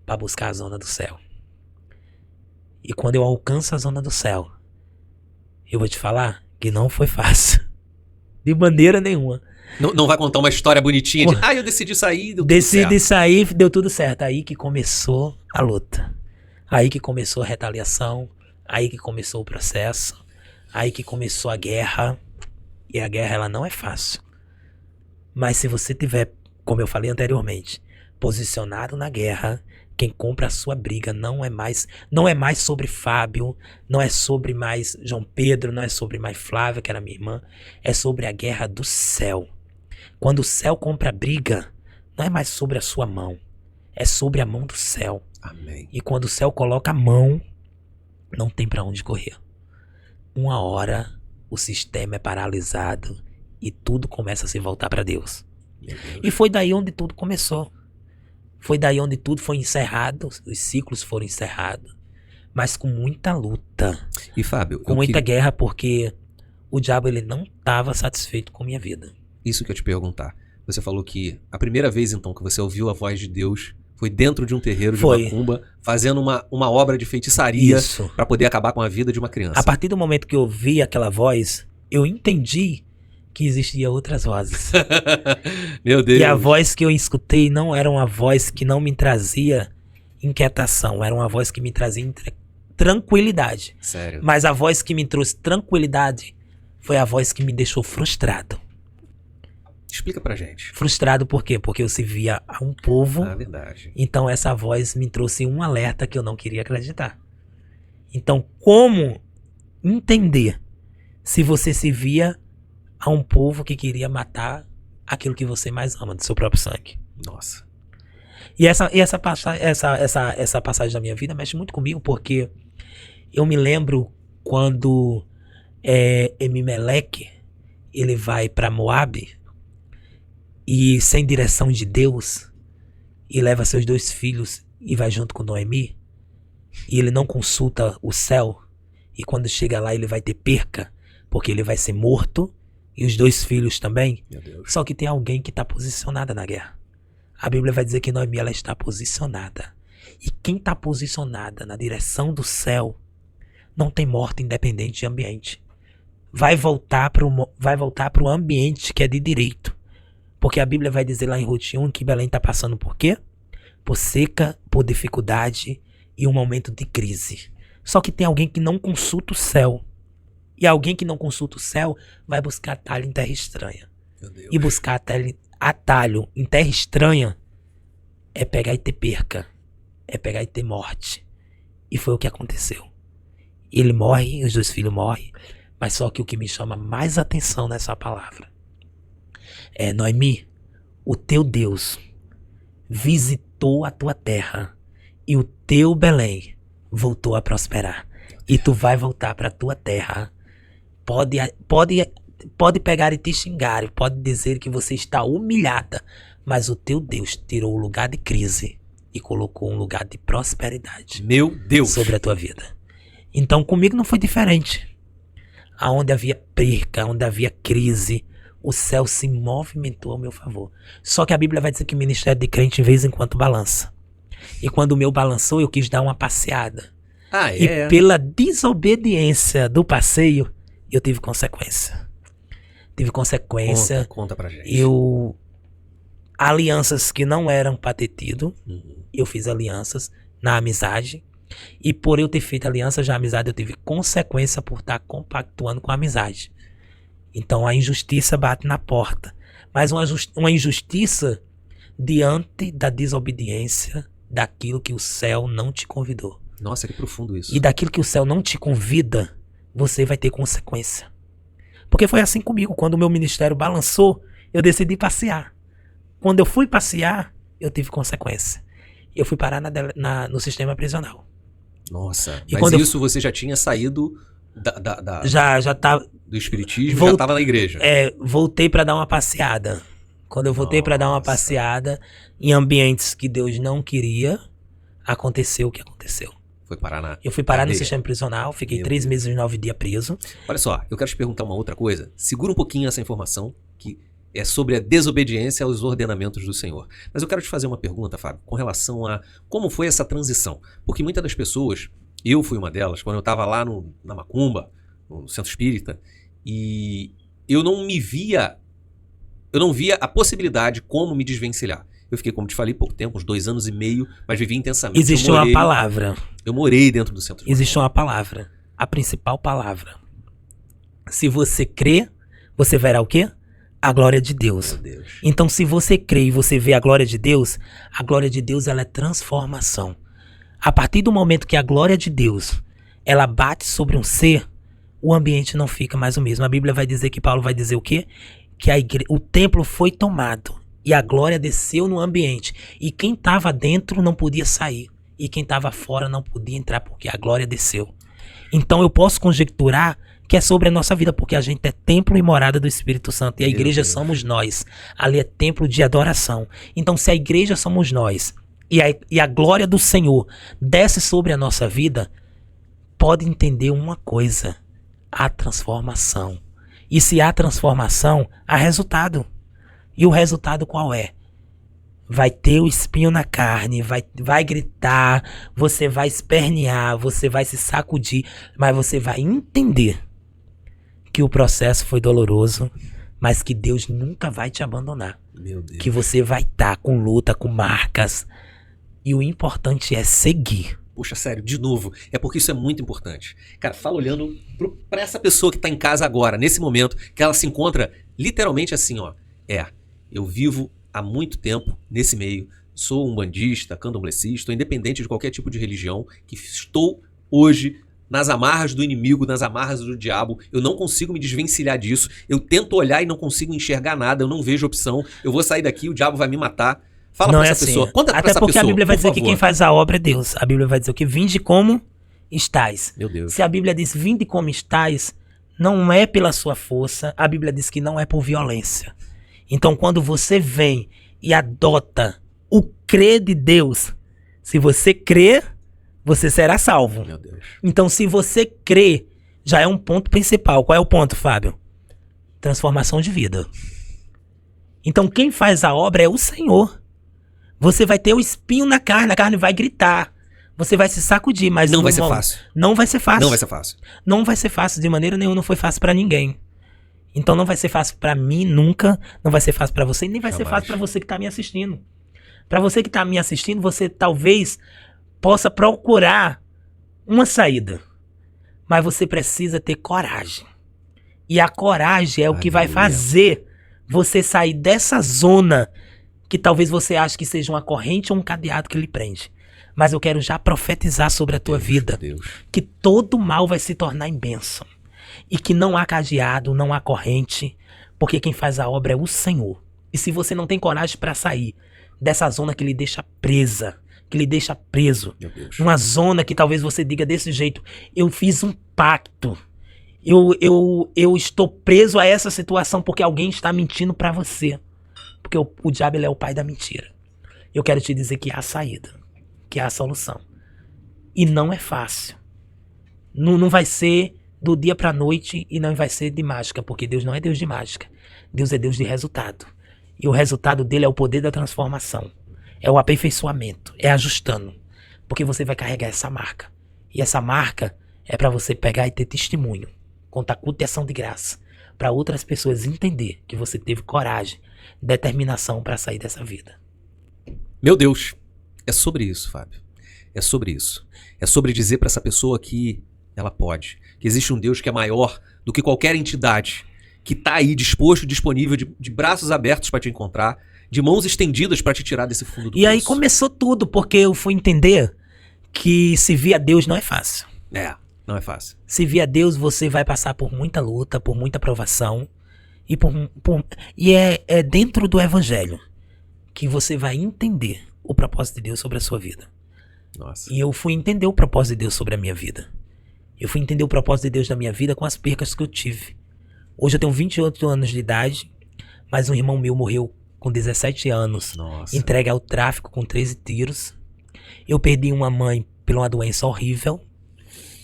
para buscar a zona do céu. E quando eu alcanço a zona do céu, eu vou te falar que não foi fácil. De maneira nenhuma. Não vai contar uma história bonitinha de eu decidi sair, deu tudo Decidi certo. sair, deu tudo certo. Aí que começou a luta. Aí que começou a retaliação. Aí que começou o processo. Aí que começou a guerra. E a guerra, ela não é fácil. Mas se você tiver, como eu falei anteriormente, posicionado na guerra, quem compra a sua briga não é mais sobre Fábio, não é sobre mais João Pedro, não é sobre mais Flávia, que era minha irmã, é sobre a guerra do céu. Quando o céu compra a briga, não é mais sobre a sua mão, é sobre a mão do céu. Amém. E quando o céu coloca a mão, não tem pra onde correr. Uma hora o sistema é paralisado e tudo começa a se voltar pra Deus. Meu Deus. E foi daí onde tudo começou. Foi daí onde tudo foi encerrado, os ciclos foram encerrados, mas com muita luta, E Fábio, com muita guerra, porque o diabo ele não estava satisfeito com minha vida. isso que eu ia te perguntar. Você falou que a primeira vez então que você ouviu a voz de Deus foi dentro de um terreiro de Foi. macumba, fazendo uma obra de feitiçaria Isso. para poder acabar com a vida de uma criança. A partir do momento que eu ouvi aquela voz, eu entendi que existiam outras vozes. Meu Deus. E a voz que eu escutei não era uma voz que não me trazia inquietação, era uma voz que me trazia tranquilidade. Sério. Mas a voz que me trouxe tranquilidade foi a voz que me deixou frustrado. Explica pra gente. Frustrado por quê? Porque eu servia a um povo, Ah, verdade. então essa voz me trouxe um alerta que eu não queria acreditar. Então, como entender se você servia a um povo que queria matar aquilo que você mais ama, do seu próprio sangue? Nossa. E essa passagem da minha vida mexe muito comigo, porque eu me lembro quando Emimeleque, ele vai para Moabe e sem direção de Deus, e leva seus 2 filhos e vai junto com Noemi, e ele não consulta o céu, e quando chega lá ele vai ter perca, porque ele vai ser morto, e os 2 filhos também. Meu Deus. Só que tem alguém que está posicionada na guerra. A Bíblia vai dizer que Noemi ela está posicionada. E quem está posicionada na direção do céu não tem morte independente de ambiente. Vai voltar para o ambiente que é de direito. Porque a Bíblia vai dizer lá em Ruth 1 que Belém está passando por quê? Por seca, por dificuldade e um momento de crise. Só que tem alguém que não consulta o céu. E alguém que não consulta o céu vai buscar atalho em terra estranha. Meu Deus. E buscar atalho em terra estranha é pegar e ter perca. É pegar e ter morte. E foi o que aconteceu. Ele morre, os 2 filhos morrem. Mas só que o que me chama mais atenção nessa palavra é: Noemi, o teu Deus visitou a tua terra e o teu Belém voltou a prosperar. E tu vai voltar para a tua terra. Pode pegar e te xingar, pode dizer que você está humilhada, mas o teu Deus tirou o lugar de crise e colocou um lugar de prosperidade Meu Deus. sobre a tua vida. Então comigo não foi diferente. Aonde havia perca, onde havia crise, o céu se movimentou ao meu favor. Só que a Bíblia vai dizer que o ministério de crente de vez em quando balança. E quando o meu balançou, eu quis dar uma passeada. Ah, E é? pela desobediência do passeio, eu tive consequência. Conta pra gente. Alianças que não eram pra ter tido, Uhum. eu fiz alianças na amizade. E por eu ter feito aliança já amizade, eu tive consequência por estar compactuando com a amizade. Então a injustiça bate na porta. Mas uma injustiça diante da desobediência daquilo que o céu não te convidou. Nossa, que profundo isso. E daquilo que o céu não te convida, você vai ter consequência. Porque foi assim comigo. Quando o meu ministério balançou, eu decidi passear. Quando eu fui passear, eu tive consequência. Eu fui parar no sistema prisional. Nossa, E mas quando isso você já tinha saído Já tava... do espiritismo, já estava na igreja. Voltei para dar uma passeada. Quando eu voltei para dar uma Nossa. passeada em ambientes que Deus não queria, aconteceu o que aconteceu. Foi parar na Eu fui parar no cadeia. sistema prisional, fiquei Meu 3 meses e 9 dias preso. Olha só, eu quero te perguntar uma outra coisa. Segura um pouquinho essa informação, que é sobre a desobediência aos ordenamentos do Senhor. Mas eu quero te fazer uma pergunta, Fábio, com relação a como foi essa transição. Porque muitas das pessoas, eu fui uma delas, quando eu estava lá na Macumba, no Centro Espírita, e eu não via a possibilidade como me desvencilhar. Eu fiquei, como te falei, pouco tempo, uns 2 anos e meio, mas vivi intensamente. Existe uma palavra. Eu morei dentro do Centro Existe uma palavra. A principal palavra. Se você crê, você verá o quê? a glória de Deus. Meu Deus. Então, se você crê e você vê a glória de Deus ela é transformação. A partir do momento que a glória de Deus ela bate sobre um ser, o ambiente não fica mais o mesmo. A Bíblia vai dizer que Paulo vai dizer o quê? Que o templo foi tomado e a glória desceu no ambiente. E quem estava dentro não podia sair. E quem estava fora não podia entrar porque a glória desceu. Então eu posso conjecturar que é sobre a nossa vida, porque a gente é templo e morada do Espírito Santo. E a igreja somos nós. Ali é templo de adoração. Então se a igreja somos nós e a glória do Senhor desce sobre a nossa vida, pode entender uma coisa: há transformação. E se há transformação, há resultado. E o resultado qual é? Vai ter o espinho na carne, vai gritar, você vai espernear, você vai se sacudir, mas você vai entender que o processo foi doloroso, mas que Deus nunca vai te abandonar. Meu Deus. Que você vai estar com luta, com marcas. E o importante é seguir. Poxa, sério, de novo, é porque isso é muito importante. Cara, fala olhando pra essa pessoa que tá em casa agora, nesse momento, que ela se encontra literalmente assim, ó. Eu vivo há muito tempo nesse meio, sou um bandista, candomblessista, independente de qualquer tipo de religião, que estou hoje nas amarras do inimigo, nas amarras do diabo, eu não consigo me desvencilhar disso, eu tento olhar e não consigo enxergar nada, eu não vejo opção, eu vou sair daqui, o diabo vai me matar. Fala pra essa pessoa, conta pra essa pessoa, até porque a Bíblia vai dizer que favor. quem faz a obra é Deus. A Bíblia vai dizer o que? Vinde como estais. Meu Deus. Se a Bíblia diz vinde como estais, não é pela sua força, a Bíblia diz que não é por violência. Então quando você vem e adota o crer de Deus, se você crer, você será salvo. Meu Deus. Então se você crer, já é um ponto principal. Qual é o ponto, Fábio? Transformação de vida. Então quem faz a obra é o Senhor. Você vai ter o espinho na carne, a carne vai gritar. Você vai se sacudir, mas Não vai ser fácil. Não vai ser fácil. Não vai ser fácil. Não vai ser fácil, de maneira nenhuma, não foi fácil pra ninguém. Então não vai ser fácil pra mim nunca, não vai ser fácil pra você, nem vai ser fácil pra você que tá me assistindo. Pra você que tá me assistindo, você talvez possa procurar uma saída, mas você precisa ter coragem. E a coragem é o que vai fazer você sair dessa zona que talvez você ache que seja uma corrente ou um cadeado que lhe prende. Mas eu quero já profetizar sobre a tua vida que todo mal vai se tornar em bênção. E que não há cadeado, não há corrente, porque quem faz a obra é o Senhor. E se você não tem coragem para sair dessa zona que lhe deixa presa, que lhe deixa preso, numa zona que talvez você diga desse jeito: eu fiz um pacto, eu estou preso a essa situação porque alguém está mentindo para você. Porque o diabo ele é o pai da mentira. Eu quero te dizer que há saída, que há solução. E não é fácil. Não vai ser do dia pra noite e não vai ser de mágica, porque Deus não é Deus de mágica. Deus é Deus de resultado. E o resultado dele é o poder da transformação. É o aperfeiçoamento, é ajustando. Porque você vai carregar essa marca. E essa marca é pra você pegar e ter testemunho, contar com ação de graça, para outras pessoas entender que você teve coragem, determinação para sair dessa vida. Meu Deus, é sobre isso, Fábio. É sobre isso. É sobre dizer para essa pessoa que ela pode, que existe um Deus que é maior do que qualquer entidade, que tá aí disposto, disponível, de braços abertos para te encontrar, de mãos estendidas para te tirar desse fundo do poço. E aí começou tudo, porque eu fui entender que servir a Deus não é fácil. Não é fácil. Servir a Deus, você vai passar por muita luta, por muita provação. E é dentro do Evangelho que você vai entender o propósito de Deus sobre a sua vida. Nossa. E eu fui entender o propósito de Deus sobre a minha vida. Eu fui entender o propósito de Deus na minha vida com as percas que eu tive. Hoje eu tenho 28 anos de idade, mas um irmão meu morreu com 17 anos. Nossa. Entregue ao tráfico com 13 tiros. Eu perdi uma mãe por uma doença horrível.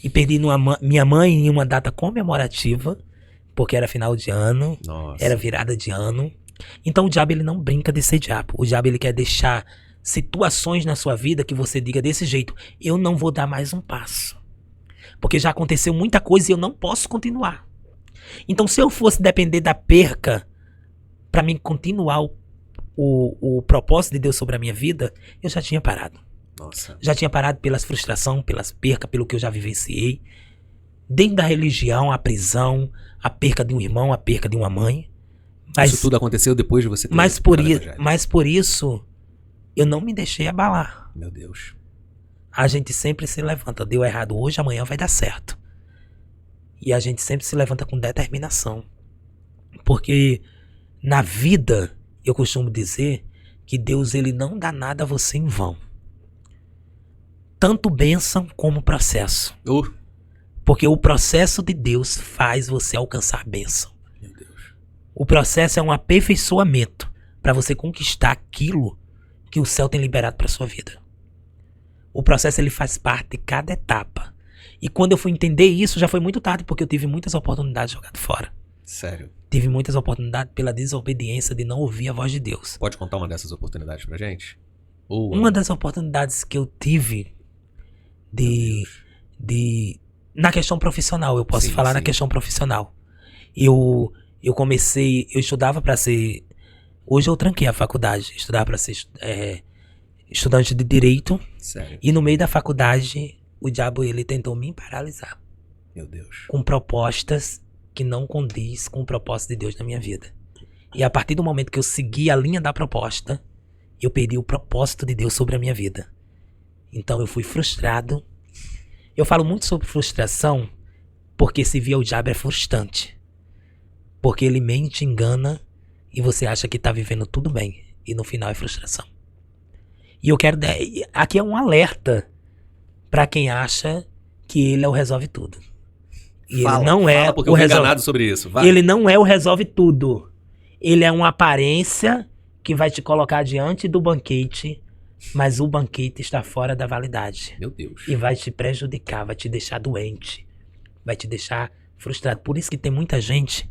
E perdi minha mãe em uma data comemorativa, porque era final de ano, era virada de ano. Então o diabo ele não brinca de ser diabo. O diabo ele quer deixar situações na sua vida que você diga desse jeito: eu não vou dar mais um passo. Porque já aconteceu muita coisa e eu não posso continuar. Então se eu fosse depender da perca para mim continuar o propósito de Deus sobre a minha vida, eu já tinha parado. Nossa. Já tinha parado pelas frustrações, pelas percas, pelo que eu já vivenciei. Dentro da religião, a prisão, a perca de um irmão, a perca de uma mãe. Mas, isso tudo aconteceu depois de você ter mas, por cada i- tragédia. mas por isso, eu não me deixei abalar. Meu Deus. A gente sempre se levanta. Deu errado hoje, amanhã vai dar certo. E a gente sempre se levanta com determinação. Porque na vida, eu costumo dizer que Deus ele não dá nada a você em vão. Tanto bênção como processo. Porque o processo de Deus faz você alcançar a bênção. Meu Deus. O processo é um aperfeiçoamento para você conquistar aquilo que o céu tem liberado para sua vida. O processo ele faz parte de cada etapa. E quando eu fui entender isso, já foi muito tarde, porque eu tive muitas oportunidades jogadas fora. Sério. Tive muitas oportunidades pela desobediência de não ouvir a voz de Deus. Pode contar uma dessas oportunidades pra gente? Uma das oportunidades que eu tive na questão profissional, eu posso falar na questão profissional. Eu estudava para ser... Hoje eu tranquei a faculdade, estudava para ser estudante de Direito. Sério. E no meio da faculdade, o diabo ele tentou me paralisar. Meu Deus. Com propostas que não condiz com o propósito de Deus na minha vida. E a partir do momento que eu segui a linha da proposta, eu perdi o propósito de Deus sobre a minha vida. Então eu fui frustrado. Eu falo muito sobre frustração porque servir ao diabo é frustrante. Porque ele mente, engana e você acha que tá vivendo tudo bem. E no final é frustração. E eu quero... Aqui é um alerta para quem acha que ele é o resolve tudo. E Fala, ele não é porque o eu fui resolve... enganado sobre isso. Vai. Ele não é o resolve tudo. Ele é uma aparência que vai te colocar diante do banquete, mas o banquete está fora da validade. Meu Deus. E vai te prejudicar, vai te deixar doente, vai te deixar frustrado. Por isso que tem muita gente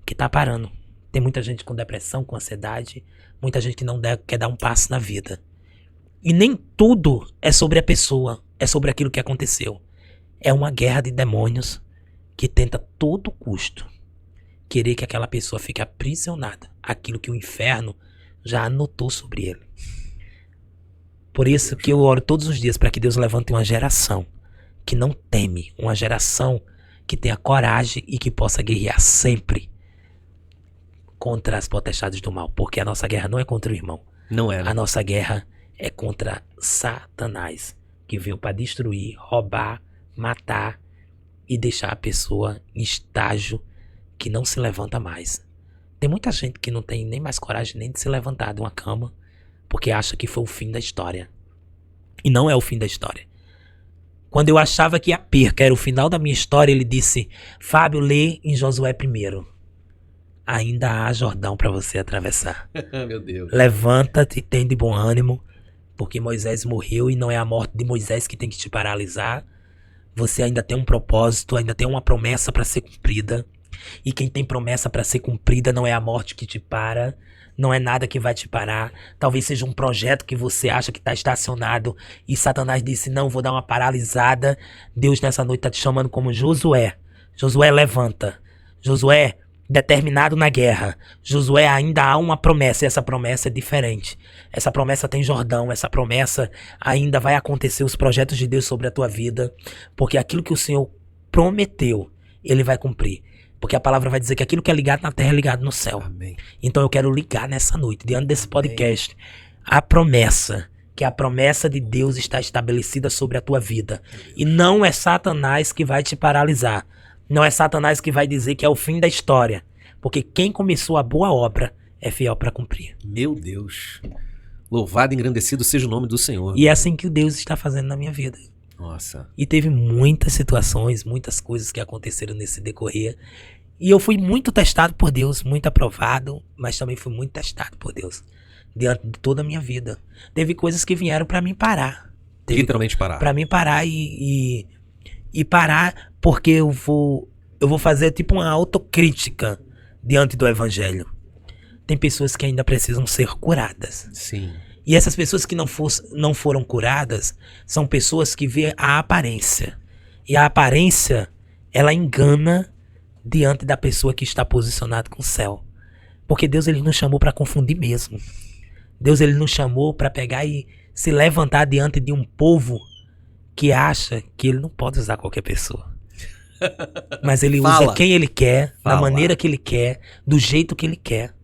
que tá parando. Tem muita gente com depressão, com ansiedade, muita gente que não quer dar um passo na vida. E nem tudo é sobre a pessoa, é sobre aquilo que aconteceu. É uma guerra de demônios que tenta a todo custo querer que aquela pessoa fique aprisionada àquilo que o inferno já anotou sobre ele. Por isso que eu oro todos os dias para que Deus levante uma geração que não teme, uma geração que tenha coragem e que possa guerrear sempre contra as potestades do mal, porque a nossa guerra não é contra o irmão. Não é, né? A nossa guerra é contra Satanás, que veio para destruir, roubar, matar e deixar a pessoa em estágio que não se levanta mais. Tem muita gente que não tem nem mais coragem nem de se levantar de uma cama, porque acha que foi o fim da história. E não é o fim da história. Quando eu achava que a perca era o final da minha história, ele disse: Fábio, lê em Josué 1. Ainda há Jordão para você atravessar. Meu Deus. Levanta-te e tem de bom ânimo, porque Moisés morreu e não é a morte de Moisés que tem que te paralisar. Você ainda tem um propósito, ainda tem uma promessa para ser cumprida. E quem tem promessa para ser cumprida não é a morte que te para, não é nada que vai te parar. Talvez seja um projeto que você acha que está estacionado e Satanás disse: não, vou dar uma paralisada. Deus nessa noite está te chamando como Josué. Josué, levanta. Josué, determinado na guerra. Josué, ainda há uma promessa e essa promessa é diferente. Essa promessa tem Jordão, essa promessa ainda vai acontecer, os projetos de Deus sobre a tua vida, porque aquilo que o Senhor prometeu, Ele vai cumprir. Porque a palavra vai dizer que aquilo que é ligado na terra é ligado no céu. Amém. Então eu quero ligar nessa noite, diante desse podcast, a promessa, que a promessa de Deus está estabelecida sobre a tua vida. E não é Satanás que vai te paralisar. Não é Satanás que vai dizer que é o fim da história. Porque quem começou a boa obra é fiel para cumprir. Meu Deus. Louvado e engrandecido seja o nome do Senhor. E é assim que Deus está fazendo na minha vida. Nossa. E teve muitas situações, muitas coisas que aconteceram nesse decorrer. E eu fui muito testado por Deus, muito aprovado, mas também fui muito testado por Deus. Diante de toda a minha vida. Teve coisas que vieram para mim parar. Literalmente parar. Para mim parar e parar porque eu vou fazer tipo uma autocrítica diante do evangelho. Tem pessoas que ainda precisam ser curadas. Sim. E essas pessoas que não foram curadas são pessoas que vê a aparência. E a aparência, ela engana diante da pessoa que está posicionada com o céu. Porque Deus ele nos chamou para confundir mesmo. Deus ele nos chamou para pegar e se levantar diante de um povo que acha que ele não pode usar qualquer pessoa. Mas ele usa quem ele quer, da maneira que ele quer, do jeito que ele quer.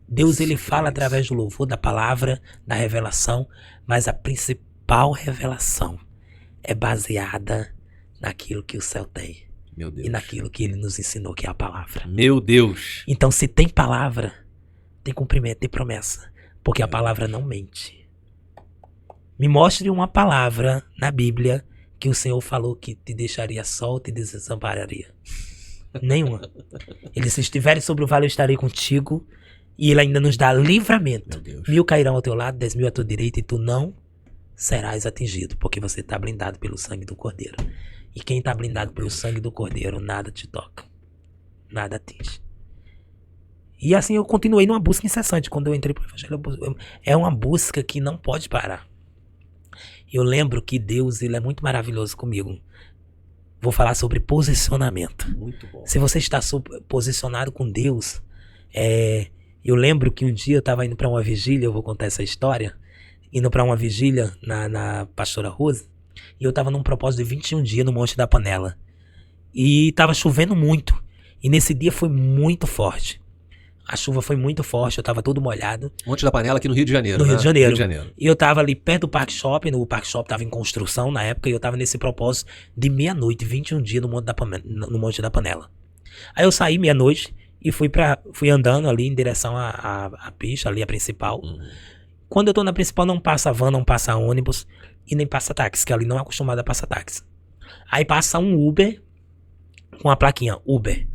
Deus, ele fala através do louvor, da palavra, da revelação, mas a principal revelação é baseada naquilo que o céu tem. Meu Deus. E naquilo que ele nos ensinou, que é a palavra. Meu Deus. Então, se tem palavra, tem cumprimento, tem promessa. Porque a palavra não mente. Me mostre uma palavra na Bíblia que o Senhor falou que te deixaria só, te desampararia. Nenhuma. Ele disse, se estiveres sobre o vale, eu estarei contigo. E ele ainda nos dá livramento. 1000 cairão ao teu lado, 10.000 à tua direita, e tu não serás atingido, porque você está blindado pelo sangue do Cordeiro. E quem está blindado pelo sangue do Cordeiro, nada te toca. Nada atinge. E assim eu continuei numa busca incessante. Quando eu entrei para o Evangelho, é uma busca que não pode parar. Eu lembro que Deus, ele é muito maravilhoso comigo. Vou falar sobre posicionamento. Muito bom. Se você está posicionado com Deus, eu lembro que um dia eu estava indo para uma vigília, eu vou contar essa história, indo para uma vigília na Pastora Rose, e eu estava num propósito de 21 dias no Monte da Panela. E estava chovendo muito. E nesse dia foi muito forte. A chuva foi muito forte, eu estava todo molhado. Monte da Panela aqui no Rio de Janeiro, No né? Rio de Janeiro. Rio de Janeiro. E eu estava ali perto do Parque Shopping, o Parque Shopping estava em construção na época, e eu estava nesse propósito de meia-noite, 21 dias no Monte da Panela. Aí eu saí meia-noite e fui andando ali em direção à pista, ali a principal. Quando eu tô na principal, não passa van, não passa ônibus e nem passa táxi, que ali não é acostumado a passar táxi. Aí passa um Uber com a plaquinha Uber.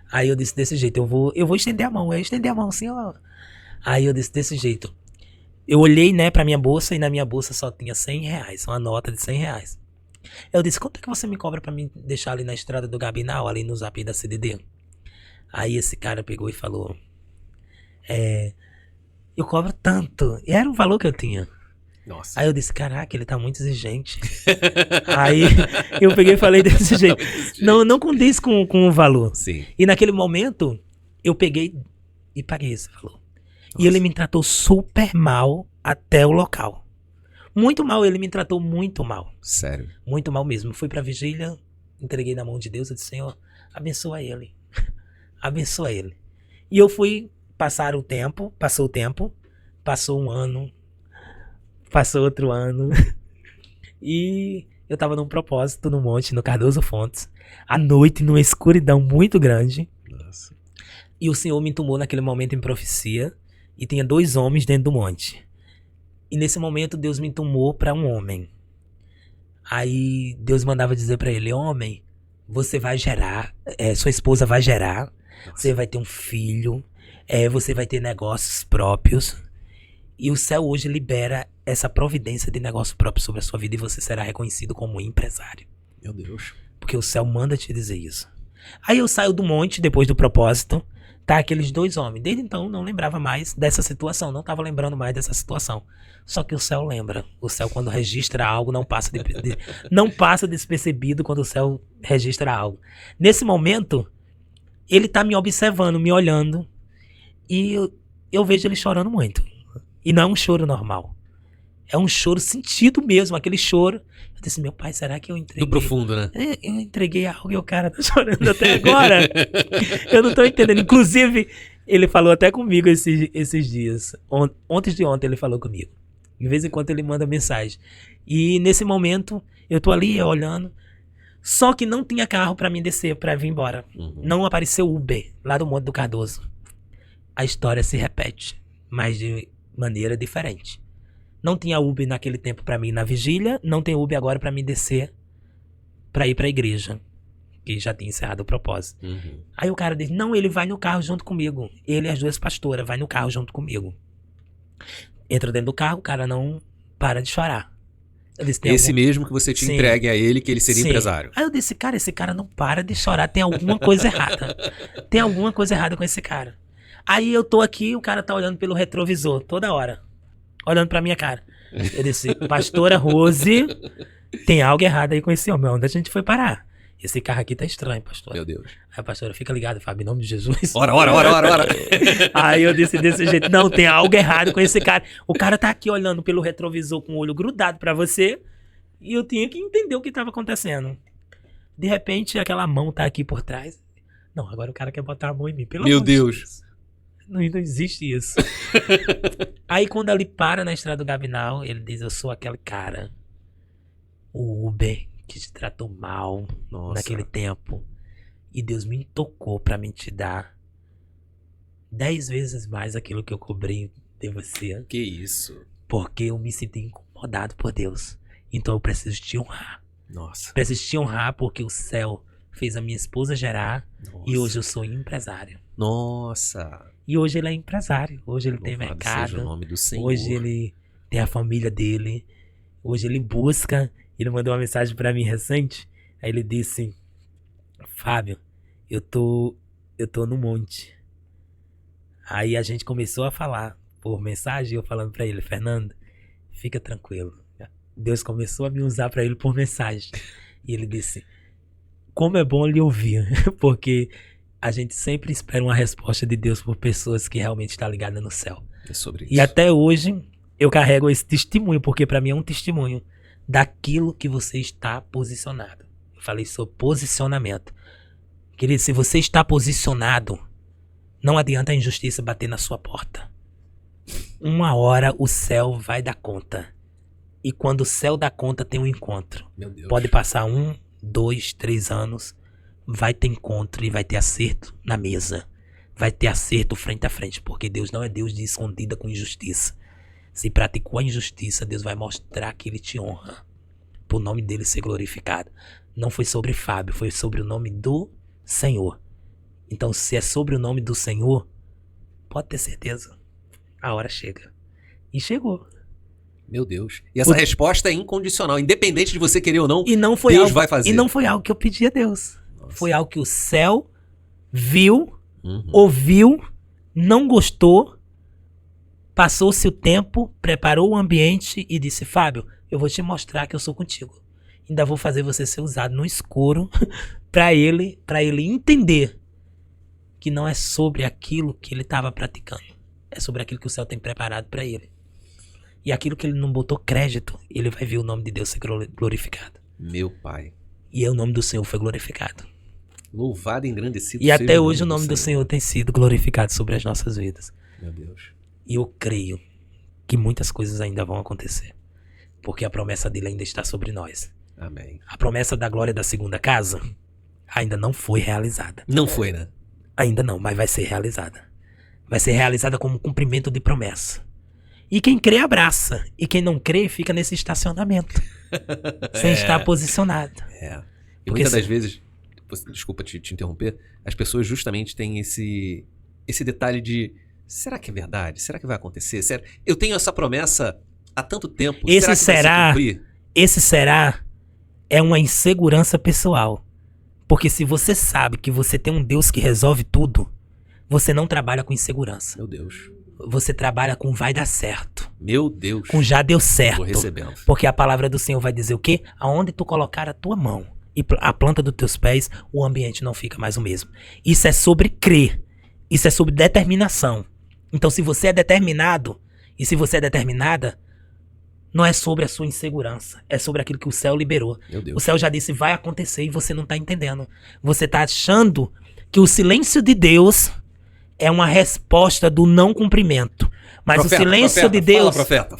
Aí eu disse desse jeito, eu vou estender a mão, assim, ó. Aí eu disse desse jeito. Eu olhei, né, pra minha bolsa, e na minha bolsa só tinha R$100, uma nota de R$100. Eu disse, quanto é que você me cobra pra me deixar ali na estrada do Gabinal, ali no Zap da CDD? Aí esse cara pegou e falou, eu cobro tanto. E era o valor que eu tinha. Nossa. Aí eu disse, caraca, ele tá muito exigente. Aí eu peguei e falei desse jeito. Não condiz com o valor. Sim. E naquele momento, eu peguei e paguei esse valor. Nossa. E ele me tratou super mal até o local. Muito mal, ele me tratou muito mal. Sério? Muito mal mesmo. Fui pra vigília, entreguei na mão de Deus, eu disse, Senhor, abençoa ele. Abençoa ele. E eu fui passar o tempo, passou um ano, passou outro ano. E eu tava num propósito no monte, no Cardoso Fontes, à noite, numa escuridão muito grande. Nossa. E o Senhor me tomou naquele momento em profecia, e tinha 2 homens dentro do monte. E nesse momento Deus me tomou para um homem. Aí Deus mandava dizer para ele, homem, você vai gerar, sua esposa vai gerar, você vai ter um filho, você vai ter negócios próprios. E o céu hoje libera essa providência de negócio próprio sobre a sua vida, e você será reconhecido como empresário. Meu Deus. Porque o céu manda te dizer isso. Aí eu saio do monte, depois do propósito, tá aqueles 2 homens. Desde então não lembrava mais dessa situação, não tava lembrando mais dessa situação. Só que o céu lembra. O céu, quando registra algo, não passa despercebido quando o céu registra algo. Nesse momento, ele tá me observando, me olhando, e eu vejo ele chorando muito. E não é um choro normal. É um choro sentido mesmo, aquele choro. Eu disse, meu pai, será que eu entreguei? Do profundo, né? Eu entreguei algo e o cara tá chorando até agora. Eu não tô entendendo. Inclusive, ele falou até comigo esses dias. Ontem de ontem ele falou comigo. De vez em quando ele manda mensagem. E nesse momento, eu tô ali olhando. Só que não tinha carro pra mim descer, pra vir embora. Não apareceu Uber lá do Monte do Cardoso. A história se repete, mas de maneira diferente. Não tinha Uber naquele tempo pra mim na vigília, não tem Uber agora pra mim descer pra ir pra igreja, que já tinha encerrado o propósito. Aí o cara disse, não, ele vai no carro junto comigo. Ele e as 2 pastoras, vai no carro junto comigo. Entra dentro do carro, o cara não para de chorar. Eu disse, esse mesmo que você tinha entregue a ele, que ele seria empresário. Aí eu disse, cara, esse cara não para de chorar, tem alguma coisa errada. Tem alguma coisa errada com esse cara. Aí eu tô aqui, o cara tá olhando pelo retrovisor, toda hora. Olhando pra minha cara. Eu disse, pastora Rose, tem algo errado aí com esse homem. Onde a gente foi parar? Esse carro aqui tá estranho, pastor. Meu Deus. Aí a pastora, fica ligado, Fábio, em nome de Jesus. Ora. Aí eu disse desse jeito, não, tem algo errado com esse cara. O cara tá aqui olhando pelo retrovisor com o olho grudado pra você, e eu tinha que entender o que tava acontecendo. De repente, aquela mão tá aqui por trás. Não, agora o cara quer botar a mão em mim, pelo Meu amor de Deus. Não existe isso. Aí quando ele para na estrada do Gabinal, ele diz, eu sou aquele cara, o Uber, que te tratou mal naquele tempo. E Deus me tocou pra me te dar 10 vezes mais aquilo que eu cobri de você. Que isso? Porque eu me senti incomodado por Deus. Então eu preciso te honrar. Nossa. Preciso te honrar porque o céu fez a minha esposa gerar. E hoje eu sou empresário. Nossa. E hoje ele é empresário. Hoje ele tem mercado. Seja o nome do Senhor. Hoje ele tem a família dele. Hoje ele busca. Ele mandou uma mensagem pra mim recente. Aí ele disse, Fábio, eu tô no monte. Aí a gente começou a falar por mensagem, eu falando pra ele, Fernando, fica tranquilo. Deus começou a me usar pra ele por mensagem. E ele disse, como é bom lhe ouvir, porque a gente sempre espera uma resposta de Deus por pessoas que realmente estão ligadas no céu. É sobre isso. E até hoje eu carrego esse testemunho, porque pra mim é um testemunho daquilo que você está posicionado. Eu falei sobre posicionamento. Querido, se você está posicionado, não adianta a injustiça bater na sua porta. Uma hora o céu vai dar conta. E quando o céu dá conta, tem um encontro. Meu Deus. Pode passar 1, 2, 3 anos, vai ter encontro e vai ter acerto na mesa. Vai ter acerto frente a frente, porque Deus não é Deus de escondida com injustiça. Se praticou a injustiça, Deus vai mostrar que Ele te honra. Por o nome dele ser glorificado. Não foi sobre Fábio, foi sobre o nome do Senhor. Então, se é sobre o nome do Senhor, pode ter certeza. A hora chega. E chegou. Meu Deus. E essa resposta é incondicional. Independente de você querer ou não, E não foi Deus algo, vai fazer. E não foi algo que eu pedi a Deus. Nossa. Foi algo que o céu viu, ouviu, não gostou, passou-se o tempo, preparou o ambiente e disse, Fábio, eu vou te mostrar que eu sou contigo. Ainda vou fazer você ser usado no escuro para ele entender que não é sobre aquilo que ele estava praticando. É sobre aquilo que o céu tem preparado para ele. E aquilo que ele não botou crédito, ele vai ver o nome de Deus ser glorificado. Meu Pai. E o nome do Senhor foi glorificado. Louvado e engrandecido E até hoje o nome do Senhor tem sido glorificado sobre as nossas vidas. Meu Deus. E eu creio que muitas coisas ainda vão acontecer. Porque a promessa dele ainda está sobre nós. Amém. A promessa da glória da segunda casa ainda não foi realizada. Não foi, né? Ainda não, mas vai ser realizada. Vai ser realizada como cumprimento de promessa. E quem crê abraça. E quem não crê fica nesse estacionamento. Sem estar posicionado. É. E Porque muitas das vezes, desculpa te interromper, as pessoas justamente têm esse detalhe de, será que é verdade? Será que vai acontecer? Será? Eu tenho essa promessa há tanto tempo. Esse será que vai se cumprir? Esse será é uma insegurança pessoal. Porque se você sabe que você tem um Deus que resolve tudo, você não trabalha com insegurança. Meu Deus. Você trabalha com vai dar certo. Meu Deus. Com já deu certo. Tô recebendo. Porque a palavra do Senhor vai dizer o quê? Aonde tu colocar a tua mão e a planta dos teus pés, o ambiente não fica mais o mesmo. Isso é sobre crer. Isso é sobre determinação. Então, se você é determinado e se você é determinada, não é sobre a sua insegurança. É sobre aquilo que o céu liberou. Meu Deus. O céu já disse, vai acontecer e você não tá entendendo. Você tá achando que o silêncio de Deus é uma resposta do não cumprimento. Mas Profeta, o silêncio profeta, de Deus... Fala, profeta.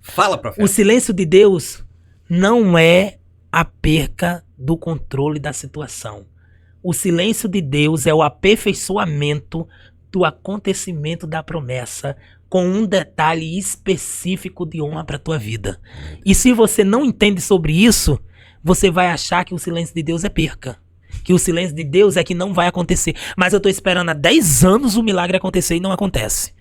Fala, profeta. O silêncio de Deus não é a perca do controle da situação. O silêncio de Deus é o aperfeiçoamento do acontecimento da promessa com um detalhe específico de honra para a tua vida. E se você não entende sobre isso, você vai achar que o silêncio de Deus é perca. Que o silêncio de Deus é que não vai acontecer. Mas eu tô esperando há 10 anos o milagre acontecer e não acontece.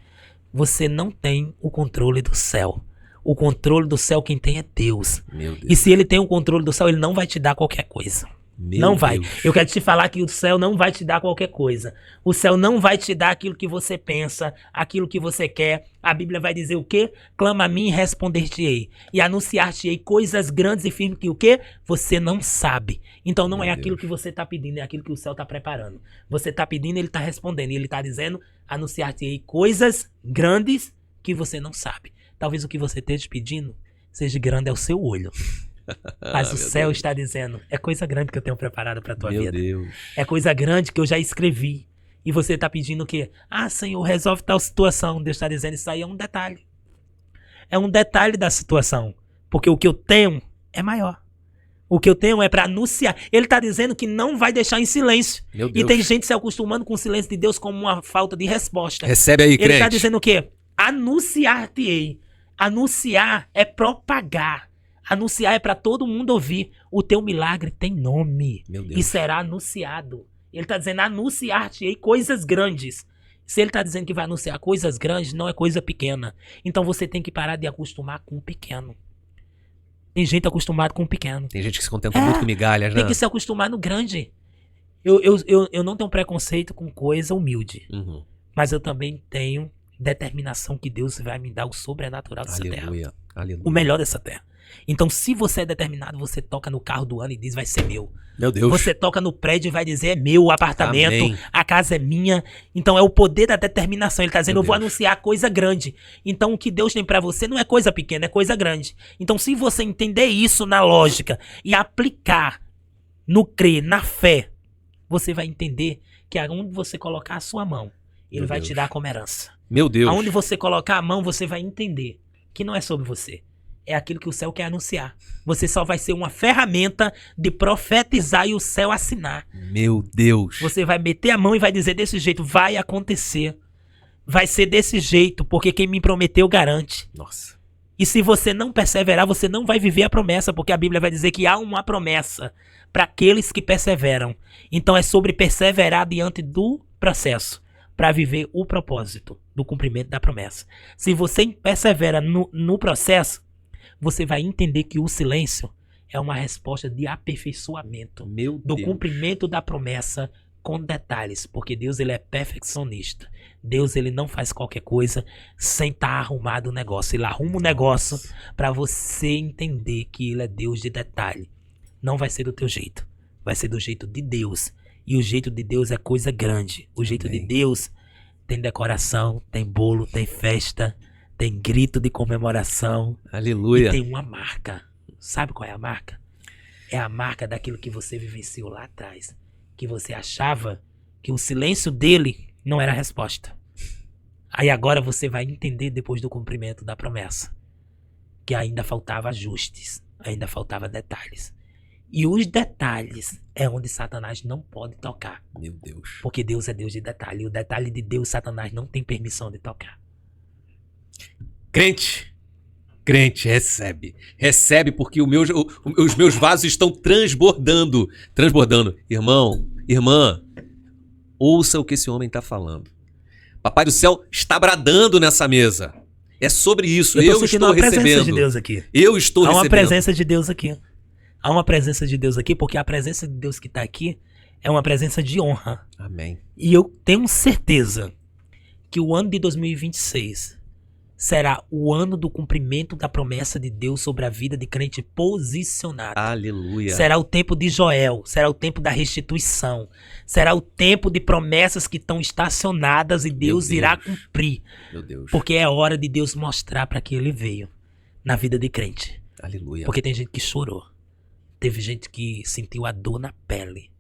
Você não tem o controle do céu. O controle do céu quem tem é Deus. Meu Deus. E se ele tem o controle do céu, ele não vai te dar qualquer coisa. Não vai. Eu quero te falar que o céu não vai te dar qualquer coisa. O céu não vai te dar aquilo que você pensa, aquilo que você quer. A Bíblia vai dizer o quê? Clama a mim e responder-te-ei. E anunciar-te-ei coisas grandes e firmes que o quê? Você não sabe. Então não é aquilo que você está pedindo, é aquilo que o céu está preparando. Você está pedindo, ele está respondendo. E ele está dizendo, anunciar-te-ei coisas grandes que você não sabe. Talvez o que você esteja pedindo seja grande ao seu olho. Mas o céu está dizendo, é coisa grande que eu tenho preparado para tua vida. Meu Deus. É coisa grande que eu já escrevi. E você tá pedindo o quê? Ah, Senhor, resolve tal situação. Deus está dizendo, isso aí é um detalhe. É um detalhe da situação. Porque o que eu tenho é maior. O que eu tenho é para anunciar. Ele está dizendo que não vai deixar em silêncio. Meu Deus. E tem gente se acostumando com o silêncio de Deus como uma falta de resposta. Recebe aí, crente. Ele está dizendo o quê? Anunciar-te-ei. Anunciar é propagar. Anunciar é para todo mundo ouvir. O teu milagre tem nome. Meu Deus. E será anunciado. Ele está dizendo anunciar-te-ei coisas grandes. Se ele está dizendo que vai anunciar coisas grandes, não é coisa pequena. Então você tem que parar de acostumar com o pequeno. Tem gente acostumada com o pequeno. Tem gente que se contenta muito com migalhas, né? Tem que se acostumar no grande. Eu não tenho preconceito com coisa humilde. Uhum. Mas eu também tenho determinação que Deus vai me dar o sobrenatural dessa terra. Aleluia. Aleluia. O melhor dessa terra. Então, se você é determinado, você toca no carro do ano e diz, vai ser meu. Meu Deus. Você toca no prédio e vai dizer, é meu o apartamento, Amém. a casa é minha. Então, é o poder da determinação. Ele está dizendo, Meu eu vou Deus. anunciar coisa grande. Então, o que Deus tem para você não é coisa pequena, é coisa grande. Então, se você entender isso na lógica e aplicar no crer, na fé, você vai entender que aonde você colocar a sua mão, Ele Meu vai Deus. te dar como herança. Meu Deus. Aonde você colocar a mão, você vai entender que não é sobre você. É aquilo que o céu quer anunciar. Você só vai ser uma ferramenta de profetizar e o céu assinar. Meu Deus. Você vai meter a mão e vai dizer desse jeito, vai acontecer. Vai ser desse jeito, porque quem me prometeu garante. Nossa. E se você não perseverar, você não vai viver a promessa, porque a Bíblia vai dizer que há uma promessa para aqueles que perseveram. Então é sobre perseverar diante do processo, para viver o propósito do cumprimento da promessa. Se você persevera no processo, você vai entender que o silêncio é uma resposta de aperfeiçoamento Meu do Deus. cumprimento da promessa com detalhes, porque Deus ele é perfeccionista. Deus ele não faz qualquer coisa sem estar arrumado o negócio. Ele arruma o negócio para você entender que ele é Deus de detalhe. Não vai ser do teu jeito, vai ser do jeito de Deus. E o jeito de Deus é coisa grande. O jeito Amém. de Deus tem decoração, tem bolo, tem festa, tem grito de comemoração. Aleluia. E tem uma marca. Sabe qual é a marca? É a marca daquilo que você vivenciou lá atrás. Que você achava que o silêncio dele não era a resposta. Aí agora você vai entender depois do cumprimento da promessa que ainda faltava ajustes, ainda faltava detalhes. E os detalhes é onde Satanás não pode tocar. Meu Deus. Porque Deus é Deus de detalhe. E o detalhe de Deus, Satanás não tem permissão de tocar. Crente, recebe. Recebe porque os meus vasos estão transbordando. Transbordando. Irmão, irmã, ouça o que esse homem está falando. Papai do céu está bradando nessa mesa. É sobre isso. Eu sentindo estou uma presença recebendo. de Deus aqui. Eu estou Há recebendo. uma presença de Deus aqui. Há uma presença de Deus aqui, porque a presença de Deus que está aqui é uma presença de honra. Amém. E eu tenho certeza que o ano de 2026 será o ano do cumprimento da promessa de Deus sobre a vida de crente posicionado. Aleluia. Será o tempo de Joel, será o tempo da restituição, será o tempo de promessas que estão estacionadas e Deus irá cumprir. Meu Deus. Porque é hora de Deus mostrar para que ele veio na vida de crente. Aleluia. Porque tem gente que chorou. Teve gente que sentiu a dor na pele.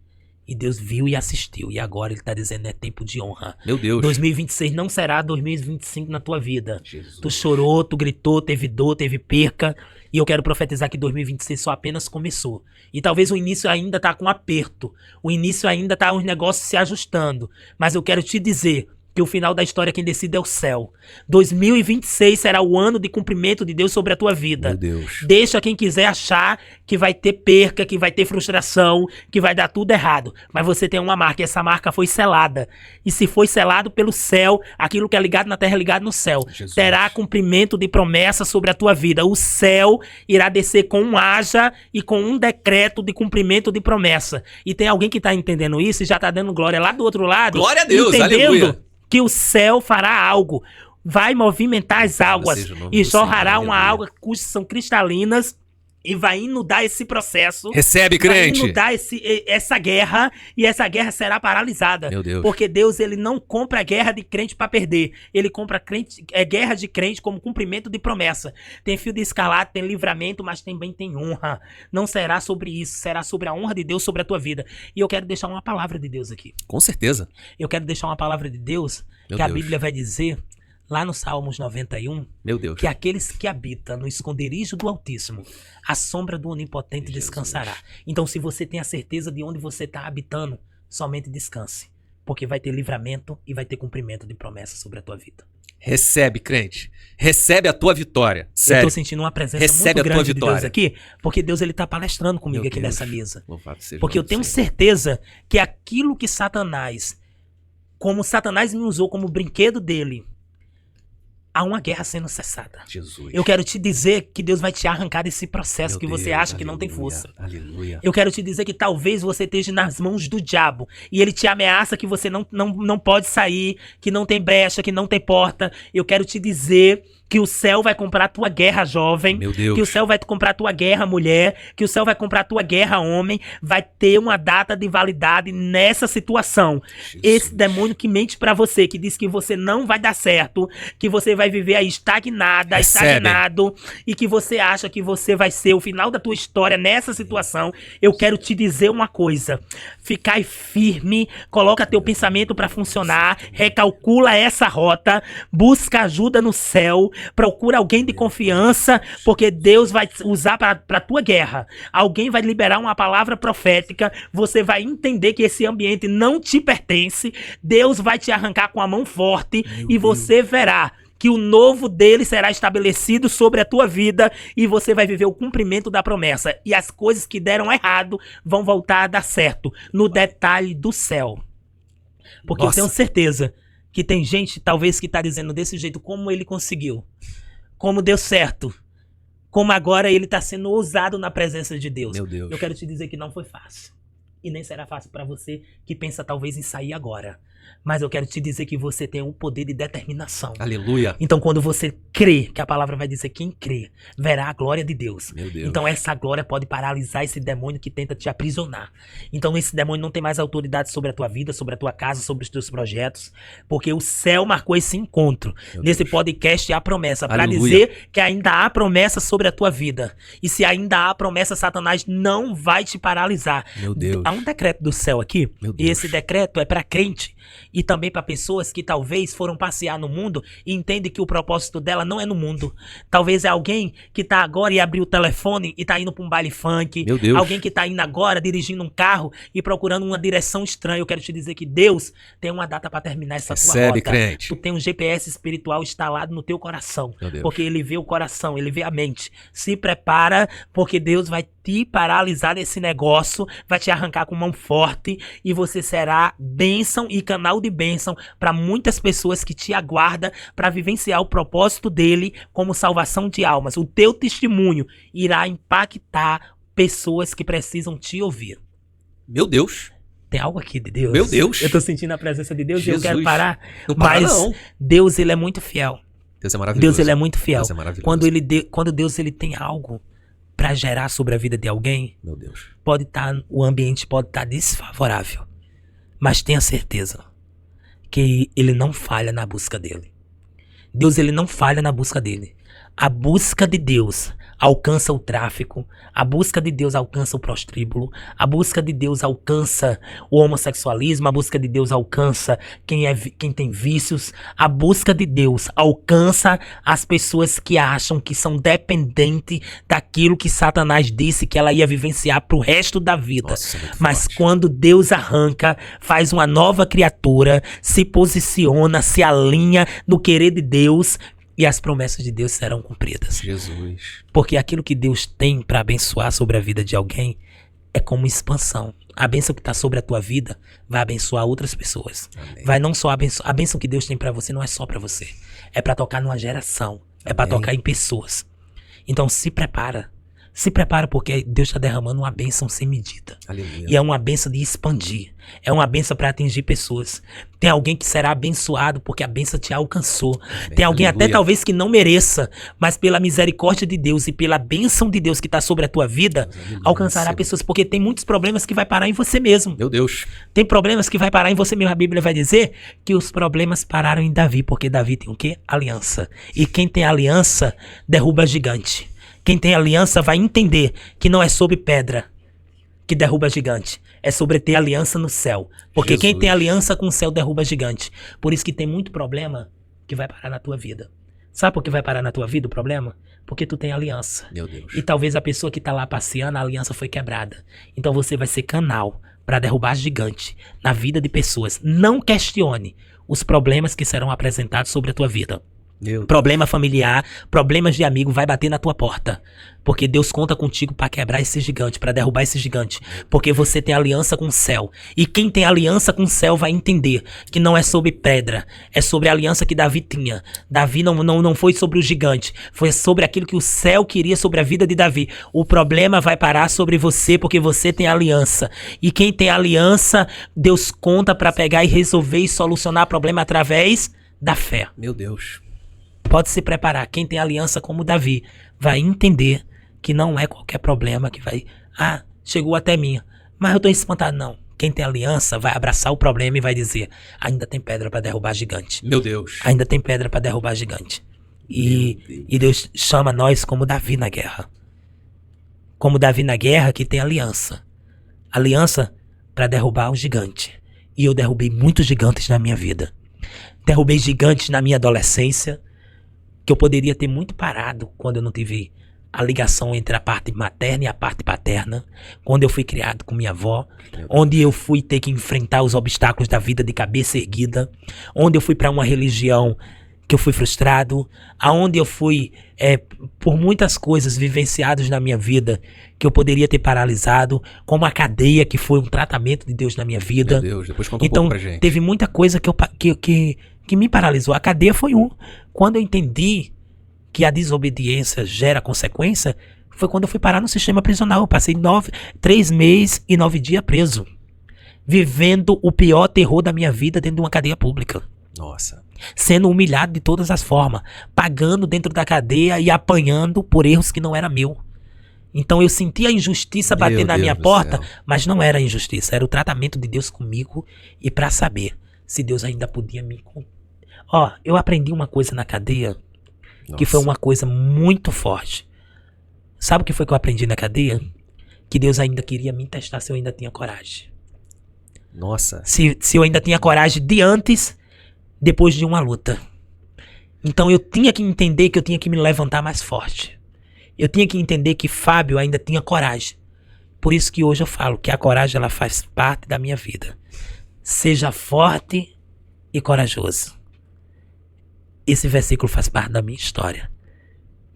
E Deus viu e assistiu. E agora ele está dizendo, é tempo de honra. Meu Deus. 2026 não será 2025 na tua vida. Jesus. Tu chorou, tu gritou, teve dor, teve perca. E eu quero profetizar que 2026 só apenas começou. E talvez o início ainda tá com aperto. O início ainda tá os negócios se ajustando. Mas eu quero te dizer que o final da história quem decide é o céu. 2026 será o ano de cumprimento de Deus sobre a tua vida. Meu Deus. Deixa quem quiser achar que vai ter perca, que vai ter frustração, que vai dar tudo errado. Mas você tem uma marca e essa marca foi selada. E se foi selado pelo céu, aquilo que é ligado na terra é ligado no céu. Jesus. Terá cumprimento de promessa sobre a tua vida. O céu irá descer com um haja e com um decreto de cumprimento de promessa. E tem alguém que está entendendo isso e já está dando glória lá do outro lado. Glória a Deus, entendendo aleluia. que o céu fará algo. Vai movimentar as águas seja o nome e do jorrará Senhor, uma aleluia. água cujas são cristalinas E vai inundar esse processo. Recebe, crente. Vai inundar essa guerra. E essa guerra será paralisada. Meu Deus. Porque Deus, ele não compra guerra de crente pra perder. Ele compra guerra de crente como cumprimento de promessa. Tem fio de escarlate, tem livramento, mas também tem honra. Não será sobre isso. Será sobre a honra de Deus sobre a tua vida. E eu quero deixar uma palavra de Deus aqui. Com certeza. Eu quero deixar uma palavra de Deus que a Bíblia vai dizer... Lá no Salmos 91, meu Deus, que aqueles que habitam no esconderijo do Altíssimo, a sombra do Onipotente descansará. Então, se você tem a certeza de onde você está habitando, somente descanse. Porque vai ter livramento e vai ter cumprimento de promessa sobre a tua vida. Recebe, crente. Recebe a tua vitória. Sério. Eu tô sentindo uma presença muito grande de Deus aqui, porque Deus ele tá palestrando comigo aqui nessa mesa. Porque eu tenho certeza que aquilo que Satanás, como Satanás me usou como brinquedo dele, há uma guerra sendo cessada. Jesus. Eu quero te dizer que Deus vai te arrancar desse processo que você acha que não tem força. Aleluia. Eu quero te dizer que talvez você esteja nas mãos do diabo e ele te ameaça que você não pode sair, que não tem brecha, que não tem porta. Eu quero te dizer que o céu vai comprar a tua guerra, jovem. Meu Deus. Que o céu vai comprar a tua guerra, mulher. Que o céu vai comprar a tua guerra, homem. Vai ter uma data de validade nessa situação. Jesus. Esse demônio que mente pra você, que diz que você não vai dar certo, que você vai viver aí estagnado, e que você acha que você vai ser o final da tua história nessa situação. Eu quero te dizer uma coisa. Ficai firme, coloca teu pensamento pra funcionar, recalcula essa rota, busca ajuda no céu, procura alguém de confiança, porque Deus vai usar para tua guerra. Alguém vai liberar uma palavra profética, você vai entender que esse ambiente não te pertence, Deus vai te arrancar com a mão forte e você verá que o novo dele será estabelecido sobre a tua vida e você vai viver o cumprimento da promessa. E as coisas que deram errado vão voltar a dar certo, no detalhe do céu. Porque eu tenho certeza que tem gente, talvez, que tá dizendo desse jeito, como ele conseguiu, como deu certo, como agora ele tá sendo ousado na presença de Deus. Meu Deus. Eu quero te dizer que não foi fácil. E nem será fácil para você que pensa talvez em sair agora. Mas eu quero te dizer que você tem um poder de determinação. Aleluia. Então quando você crê, que a palavra vai dizer quem crê, verá a glória de Deus. Meu Deus. Então essa glória pode paralisar esse demônio que tenta te aprisionar. Então esse demônio não tem mais autoridade sobre a tua vida, sobre a tua casa, sobre os teus projetos. Porque o céu marcou esse encontro. Nesse podcast há promessa. Para dizer que ainda há promessa sobre a tua vida. E se ainda há promessa, Satanás não vai te paralisar. Meu Deus. Há um decreto do céu aqui. E esse decreto é para crente. E também para pessoas que talvez foram passear no mundo e entendem que o propósito dela não é no mundo. Talvez é alguém que tá agora e abriu o telefone e tá indo para um baile funk. Meu Deus. Alguém que tá indo agora dirigindo um carro e procurando uma direção estranha. Eu quero te dizer que Deus tem uma data para terminar essa tua rota. Crente. Tu tem um GPS espiritual instalado no teu coração. Porque ele vê o coração, ele vê a mente. Se prepara, porque Deus vai te paralisar nesse negócio, vai te arrancar com mão forte e você será bênção e canal de bênção para muitas pessoas que te aguardam para vivenciar o propósito dele como salvação de almas. O teu testemunho irá impactar pessoas que precisam te ouvir. Meu Deus. Tem algo aqui de Deus. Meu Deus. Eu tô sentindo a presença de Deus Jesus. E eu quero parar. Não para, mas não. Deus, ele é muito fiel. Deus é maravilhoso. Deus, ele é muito fiel. Deus é maravilhoso. Quando Deus ele tem algo para gerar sobre a vida de alguém, meu Deus, o ambiente pode estar desfavorável, mas tenha certeza que ele não falha na busca dele. Deus, ele não falha na busca dele. A busca de Deus alcança o tráfico, a busca de Deus alcança o prostíbulo, a busca de Deus alcança o homossexualismo, a busca de Deus alcança quem tem vícios, a busca de Deus alcança as pessoas que acham que são dependentes daquilo que Satanás disse que ela ia vivenciar pro resto da vida. Nossa, mas quando Deus arranca, faz uma nova criatura, se posiciona, se alinha no querer de Deus, e as promessas de Deus serão cumpridas. Jesus. Porque aquilo que Deus tem para abençoar sobre a vida de alguém é como expansão. A bênção que está sobre a tua vida vai abençoar outras pessoas. Amém. Vai não só abençoar. A bênção que Deus tem para você não é só para você. É para tocar numa geração. É para tocar em pessoas. Então se prepara. Se prepara porque Deus está derramando uma bênção sem medida. Aleluia. E é uma bênção de expandir. É uma bênção para atingir pessoas. Tem alguém que será abençoado porque a bênção te alcançou. Tem alguém até talvez que não mereça, mas pela misericórdia de Deus e pela bênção de Deus que está sobre a tua vida, alcançará pessoas. Porque tem muitos problemas que vai parar em você mesmo. Meu Deus. Tem problemas que vai parar em você mesmo. A Bíblia vai dizer que os problemas pararam em Davi, porque Davi tem o quê? Aliança. E quem tem aliança derruba gigante. Quem tem aliança vai entender que não é sobre pedra que derruba gigante. É sobre ter aliança no céu. Porque quem tem aliança com o céu derruba gigante. Por isso que tem muito problema que vai parar na tua vida. Sabe por que vai parar na tua vida o problema? Porque tu tem aliança. Meu Deus. E talvez a pessoa que tá lá passeando, a aliança foi quebrada. Então você vai ser canal para derrubar gigante na vida de pessoas. Não questione os problemas que serão apresentados sobre a tua vida. Problema familiar, problemas de amigo vai bater na tua porta. Porque Deus conta contigo para quebrar esse gigante, para derrubar esse gigante. Porque você tem aliança com o céu. E quem tem aliança com o céu vai entender que não é sobre pedra, é sobre a aliança que Davi tinha. Davi não foi sobre o gigante, foi sobre aquilo que o céu queria sobre a vida de Davi. O problema vai parar sobre você porque você tem aliança. E quem tem aliança, Deus conta para pegar e resolver e solucionar problema através da fé. Meu Deus. Pode se preparar. Quem tem aliança como Davi vai entender que não é qualquer problema que vai... Ah, chegou até mim, mas eu tô espantado. Não. Quem tem aliança vai abraçar o problema e vai dizer: ainda tem pedra para derrubar gigante. Meu Deus. Ainda tem pedra para derrubar gigante. E Deus chama nós como Davi na guerra. Como Davi na guerra que tem aliança. Aliança para derrubar o gigante. E eu derrubei muitos gigantes na minha vida. Derrubei gigantes na minha adolescência, que eu poderia ter muito parado quando eu não tive a ligação entre a parte materna e a parte paterna, quando eu fui criado com minha avó, onde eu fui ter que enfrentar os obstáculos da vida de cabeça erguida, onde eu fui para uma religião que eu fui frustrado, aonde eu fui por muitas coisas vivenciadas na minha vida que eu poderia ter paralisado, como a cadeia, que foi um tratamento de Deus na minha vida. Meu Deus, depois conta então, pouco pra gente. Teve muita coisa que me paralisou. A cadeia foi Quando eu entendi que a desobediência gera consequência, foi quando eu fui parar no sistema prisional. Eu passei 3 meses e 9 dias preso, vivendo o pior terror da minha vida dentro de uma cadeia pública. Nossa. Sendo humilhado de todas as formas, pagando dentro da cadeia e apanhando por erros que não era meu. Então eu senti a injustiça bater na minha porta, mas não era injustiça, era o tratamento de Deus comigo e para saber se Deus ainda podia me... eu aprendi uma coisa na cadeia, que foi uma coisa muito forte. Sabe o que foi que eu aprendi na cadeia? Que Deus ainda queria me testar se eu ainda tinha coragem. Nossa. Se eu ainda tinha coragem de antes, depois de uma luta. Então eu tinha que entender que eu tinha que me levantar mais forte. Eu tinha que entender que Fábio ainda tinha coragem. Por isso que hoje eu falo que a coragem ela faz parte da minha vida. Seja forte e corajoso. Esse versículo faz parte da minha história.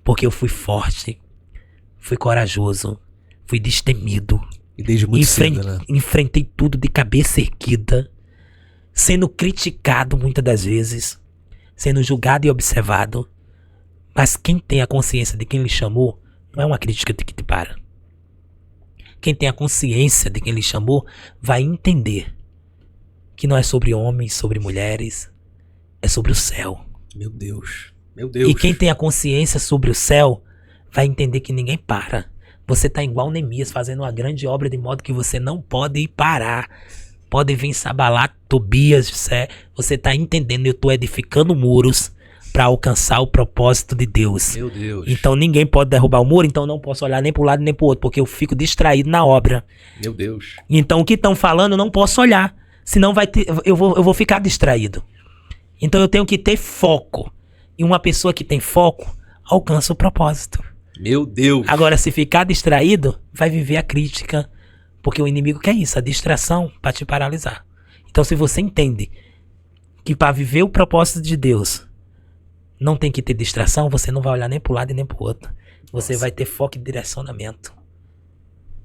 Porque eu fui forte, fui corajoso, fui destemido. E desde muito cedo, né? Enfrentei tudo de cabeça erguida, sendo criticado muitas das vezes, sendo julgado e observado. Mas quem tem a consciência de quem lhe chamou, não é uma crítica que te para. Quem tem a consciência de quem lhe chamou, vai entender que não é sobre homens, sobre mulheres, é sobre o céu. Meu Deus, meu Deus. E quem tem a consciência sobre o céu, vai entender que ninguém para. Você tá igual Neemias, fazendo uma grande obra de modo que você não pode parar. Pode vir Sabalat, Tobias, você tá entendendo, eu tô edificando muros para alcançar o propósito de Deus. Meu Deus. Então ninguém pode derrubar o muro, então eu não posso olhar nem pro lado nem pro outro, porque eu fico distraído na obra. Meu Deus. Então o que estão falando eu não posso olhar, senão eu vou ficar distraído. Então eu tenho que ter foco. E uma pessoa que tem foco alcança o propósito. Meu Deus. Agora, se ficar distraído, vai viver a crítica. Porque o inimigo quer isso, a distração para te paralisar. Então, se você entende que para viver o propósito de Deus não tem que ter distração, você não vai olhar nem para um lado e nem para o outro. Você vai ter foco e direcionamento.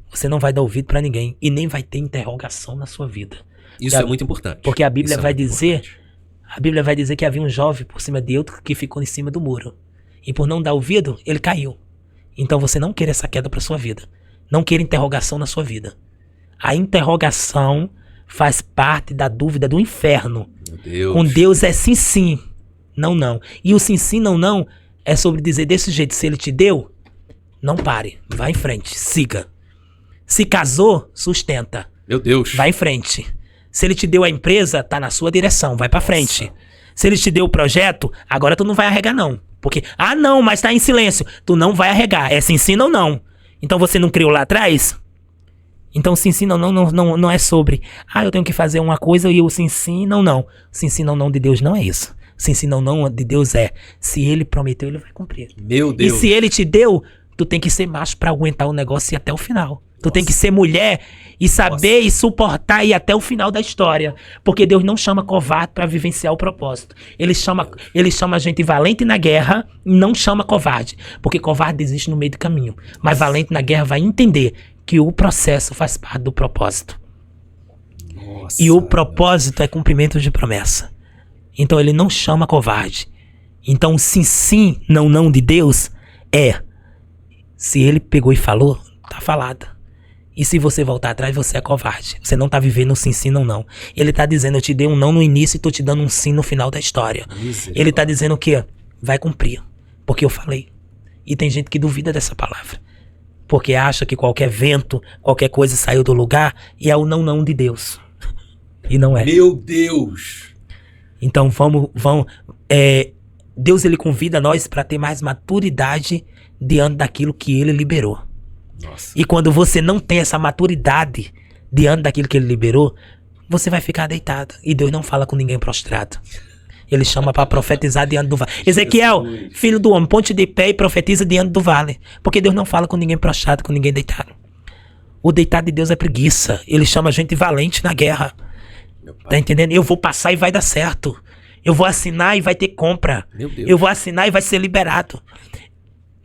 Você não vai dar ouvido para ninguém e nem vai ter interrogação na sua vida. Isso é muito importante. Porque a Bíblia vai dizer que havia um jovem por cima de outro que ficou em cima do muro. E por não dar ouvido, ele caiu. Então você não queira essa queda para sua vida. Não queira interrogação na sua vida. A interrogação faz parte da dúvida do inferno. Meu Deus. Com Deus é sim, sim, não, não. E o sim, sim, não, não é sobre dizer desse jeito. Se ele te deu, não pare. Vai em frente, siga. Se casou, sustenta. Meu Deus. Vai em frente. Se ele te deu a empresa, tá na sua direção. Vai pra frente. Se ele te deu o projeto, agora tu não vai arregar não. Porque, não, mas tá em silêncio. Tu não vai arregar. É sim, sim, não, não. Então você não criou lá atrás? Então sim, sim, não, não, não, não é sobre, eu tenho que fazer uma coisa e o sim, sim, não, não. Sim, sim, não, não de Deus não é isso. Sim, sim, não, não de Deus é. Se ele prometeu, ele vai cumprir. Meu Deus. E se ele te deu, tu tem que ser macho pra aguentar o negócio e ir até o final. Tu tem que ser mulher e saber e suportar e ir até o final da história. Porque Deus não chama covarde pra vivenciar o propósito. Ele chama a gente valente na guerra e não chama covarde. Porque covarde existe no meio do caminho. Mas valente na guerra vai entender que o processo faz parte do propósito. Nossa, e o propósito é cumprimento de promessa. Então ele não chama covarde. Então o sim, sim, não, não de Deus é. Se ele pegou e falou, tá falado. E se você voltar atrás, você é covarde. Você não tá vivendo um sim, sim, não, não. Ele tá dizendo, eu te dei um não no início e tô te dando um sim no final da história. Ele tá dizendo o quê? Vai cumprir. Porque eu falei. E tem gente que duvida dessa palavra. Porque acha que qualquer vento, qualquer coisa saiu do lugar e é o não, não de Deus. E não é. Meu Deus. Então Deus ele convida nós para ter mais maturidade diante daquilo que ele liberou. Nossa. E quando você não tem essa maturidade diante daquilo que ele liberou, você vai ficar deitado. E Deus não fala com ninguém prostrado. Ele chama para profetizar diante do vale. Ezequiel, filho do homem, ponte de pé e profetiza diante do vale. Porque Deus não fala com ninguém prostrado, com ninguém deitado. O deitado de Deus é preguiça. Ele chama a gente valente na guerra. Tá entendendo? Eu vou passar e vai dar certo. Eu vou assinar e vai ter compra. Eu vou assinar e vai ser liberado.